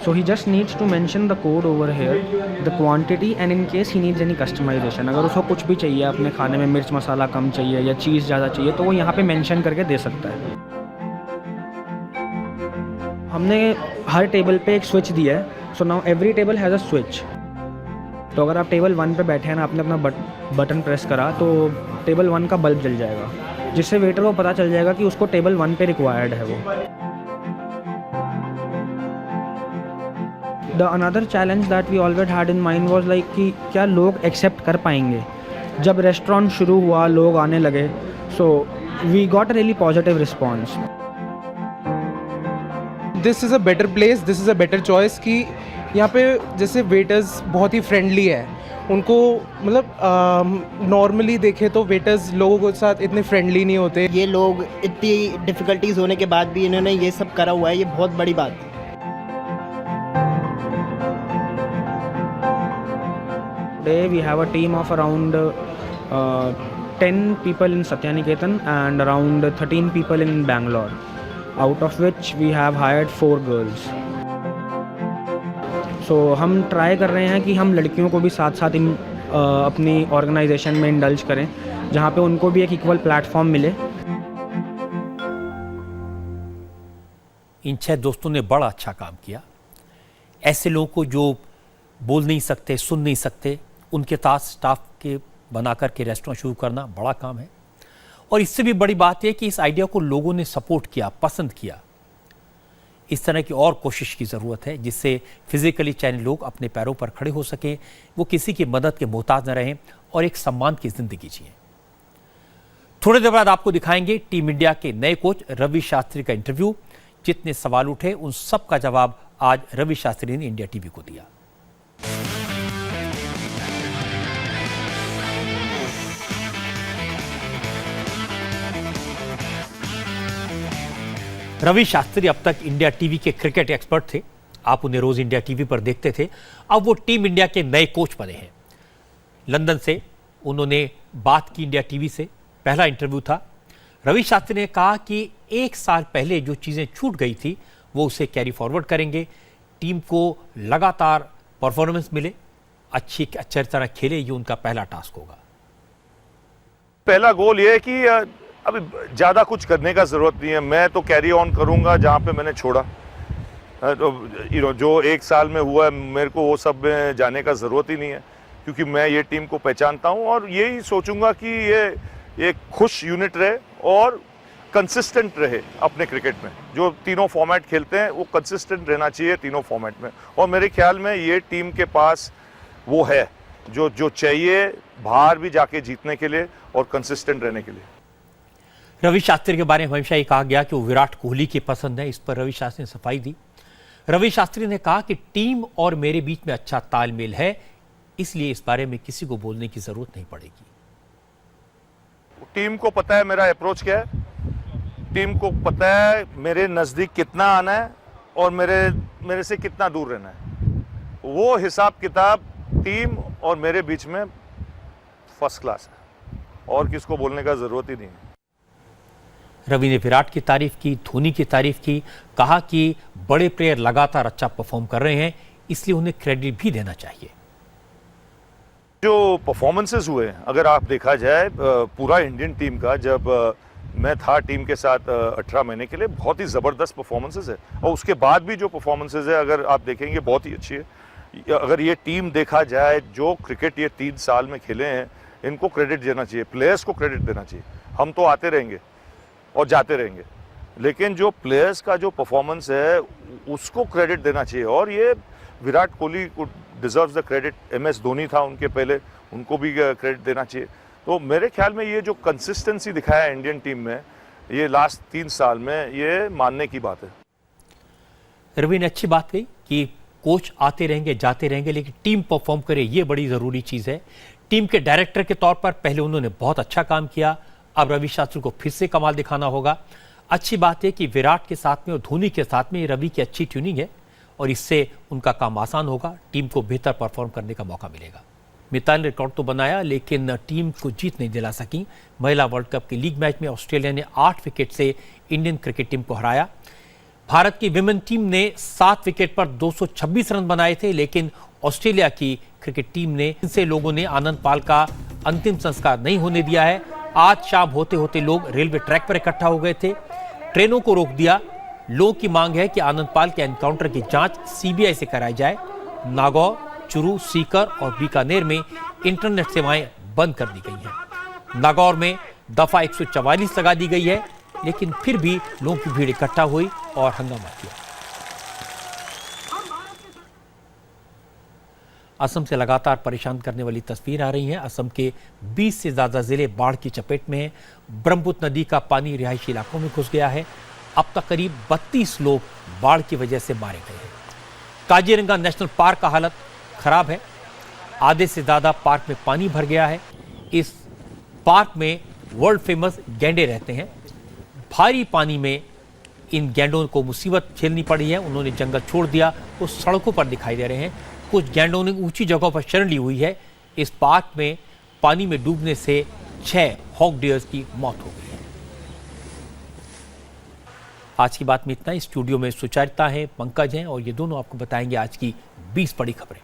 so he just needs to mention the code over here, the quantity, and in case he needs any customization, अगर उसको कुछ भी चाहिए अपने खाने में, मिर्च मसाला कम चाहिए या चीज़ ज़्यादा चाहिए, तो वो यहाँ पे मेंशन करके दे सकता है। हमने हर टेबल पे एक स्विच दिया है, so now every table has a switch. तो अगर आप टेबल 1 पे बैठे हैं ना, आपने अपना बटन प्रेस करा तो टेबल 1 का बल्ब जल जाएगा, जिससे वेटर को पता चल जाएगा कि उसको टेबल 1 पे रिक्वायर्ड है वो। The another challenge that we always had in mind was like कि क्या लोग एक्सेप्ट कर पाएंगे। जब रेस्टोरेंट शुरू हुआ, लोग आने लगे, so we got a really positive response. This is a better place, this is a better choice कि यहाँ पे जैसे वेटर्स बहुत ही फ्रेंडली है, उनको मतलब नॉर्मली देखे तो वेटर्स लोगों के साथ इतने फ्रेंडली नहीं होते। ये लोग इतनी डिफ़िकल्टीज होने के बाद भी इन्होंने ये सब करा हुआ है, ये बहुत बड़ी बात है। Today we have a team of around 10 people in Satyaniketan and around 13 people in Bangalore, out of which we have hired 4 girls. So हम ट्राई कर रहे हैं कि हम लड़कियों को भी साथ साथ अपनी ऑर्गेनाइजेशन में इंडल्ज करें, जहाँ पे उनको भी एक इक्वल प्लेटफॉर्म मिले। इन 6 दोस्तों ने बड़ा अच्छा काम किया। ऐसे लोगों को जो बोल नहीं सकते, सुन नहीं सकते, उनके साथ स्टाफ के बना कर के रेस्टोरेंट शुरू करना बड़ा काम है। और इससे भी बड़ी बात यह कि इस आइडिया को लोगों ने सपोर्ट किया, पसंद किया। इस तरह की और कोशिश की ज़रूरत है जिससे फिजिकली चैलेंज लोग अपने पैरों पर खड़े हो सकें, वो किसी की मदद के मोहताज न रहें और एक सम्मान की ज़िंदगी जिएं। थोड़ी देर बाद आपको दिखाएंगे टीम इंडिया के नए कोच रवि शास्त्री का इंटरव्यू। जितने सवाल उठे उन सब का जवाब आज रवि शास्त्री ने इंडिया टीवी को दिया। रवि शास्त्री अब तक इंडिया टीवी के क्रिकेट एक्सपर्ट थे। आप उन्हें रोज इंडिया टीवी पर देखते थे। अब वो टीम इंडिया के नए कोच बने हैं। लंदन से उन्होंने बात की इंडिया टीवी से, पहला इंटरव्यू था। रवि शास्त्री ने कहा कि 1 साल पहले जो चीज़ें छूट गई थी वो उसे कैरी फॉरवर्ड करेंगे। टीम को लगातार परफॉर्मेंस मिले, अच्छी तरह खेले, ये उनका पहला टास्क होगा। पहला गोल ये है कि अभी ज़्यादा कुछ करने का ज़रूरत नहीं है। मैं तो कैरी ऑन करूंगा जहाँ पे मैंने छोड़ा। तो जो 1 साल में हुआ है, मेरे को वो सब में जाने का ज़रूरत ही नहीं है, क्योंकि मैं ये टीम को पहचानता हूँ और यही सोचूंगा कि ये खुश यूनिट रहे और कंसिस्टेंट रहे अपने क्रिकेट में। जो तीनों फॉर्मेट खेलते हैं वो कंसिस्टेंट रहना चाहिए तीनों फॉर्मेट में। और मेरे ख्याल में ये टीम के पास वो है जो चाहिए बाहर भी जाके जीतने के लिए और कंसिस्टेंट रहने के लिए। रवि शास्त्री के बारे में हमेशा ये कहा गया कि वो विराट कोहली की पसंद है। इस पर रवि शास्त्री ने सफाई दी। रवि शास्त्री ने कहा कि टीम और मेरे बीच में अच्छा तालमेल है, इसलिए इस बारे में किसी को बोलने की जरूरत नहीं पड़ेगी। टीम को पता है मेरा अप्रोच क्या है, टीम को पता है मेरे नजदीक कितना आना है और मेरे से कितना दूर रहना है। वो हिसाब किताब टीम और मेरे बीच में फर्स्ट क्लास है और किसको बोलने का जरूरत ही नहीं है। रवि ने विराट की तारीफ की, धोनी की तारीफ की, कहा कि बड़े प्लेयर लगातार अच्छा परफॉर्म कर रहे हैं, इसलिए उन्हें क्रेडिट भी देना चाहिए। जो परफॉर्मेंसेस हुए, अगर आप देखा जाए पूरा इंडियन टीम का, जब मैं था टीम के साथ 18 महीने के लिए, बहुत ही ज़बरदस्त परफॉर्मेंसेस है। और उसके बाद भी जो परफॉर्मेंसेस है अगर आप देखेंगे बहुत ही अच्छी है। अगर ये टीम देखा जाए, जो क्रिकेट ये 3 साल में खेले हैं, इनको क्रेडिट देना चाहिए, प्लेयर्स को क्रेडिट देना चाहिए। हम तो आते रहेंगे और जाते रहेंगे, लेकिन जो प्लेयर्स का जो परफॉर्मेंस है उसको क्रेडिट देना चाहिए। और ये विराट कोहली को deserves the credit, MS Dhoni था उनके पहले, उनको भी क्रेडिट देना चाहिए। तो मेरे ख्याल में ये जो कंसिस्टेंसी दिखाया है इंडियन टीम में ये लास्ट 3 साल में, ये मानने की बात है। रवि ने अच्छी बात कही कि कोच आते रहेंगे, जाते रहेंगे, लेकिन टीम परफॉर्म करे, ये बड़ी ज़रूरी चीज़ है। टीम के डायरेक्टर के तौर पर पहले उन्होंने बहुत अच्छा काम किया, अब रवि शास्त्री को फिर से कमाल दिखाना होगा। अच्छी बात है कि विराट के साथ में और धोनी के साथ में रवि की अच्छी ट्यूनिंग है और इससे उनका काम आसान होगा, टीम को बेहतर परफॉर्म करने का मौका मिलेगा। मिताली ने रिकॉर्ड तो बनाया लेकिन टीम को जीत नहीं दिला सकी। महिला वर्ल्ड कप के लीग मैच में ऑस्ट्रेलिया ने 8 विकेट से इंडियन क्रिकेट टीम को हराया। भारत की विमेन टीम ने 7 विकेट पर 226 रन बनाए थे, लेकिन ऑस्ट्रेलिया की क्रिकेट टीम ने इनसे लोगों ने आनंद पाल का अंतिम संस्कार नहीं होने दिया है। आज शाम होते होते लोग रेलवे ट्रैक पर इकट्ठा हो गए थे, ट्रेनों को रोक दिया। लोगों की मांग है कि आनंद पाल के एनकाउंटर की जांच CBI से कराई जाए। नागौर, चुरू, सीकर और बीकानेर में इंटरनेट सेवाएं बंद कर दी गई हैं। नागौर में दफा 144 लगा दी गई है, लेकिन फिर भी लोगों की भीड़ इकट्ठा हुई और हंगामा किया। असम से लगातार परेशान करने वाली तस्वीर आ रही है। असम के 20 से ज्यादा जिले बाढ़ की चपेट में हैं। ब्रह्मपुत्र नदी का पानी रिहायशी इलाकों में घुस गया है। अब तक करीब 32 लोग बाढ़ की वजह से मारे गए हैं। काजीरंगा नेशनल पार्क का हालत खराब है। आधे से ज्यादा पार्क में पानी भर गया है। इस पार्क में वर्ल्ड फेमस गैंडे रहते हैं। भारी पानी में इन गैंडों को मुसीबत झेलनी पड़ी है। उन्होंने जंगल छोड़ दिया, वो सड़कों पर दिखाई दे रहे हैं। कुछ गैंडों ने ऊंची जगहों पर शरण ली हुई है। इस पार्क में पानी में डूबने से 6 हॉक डियर्स की मौत हो गई है। आज की बात में इतना ही। स्टूडियो में सुचरिता है, पंकज हैं और ये दोनों आपको बताएंगे आज की 20 बड़ी खबरें।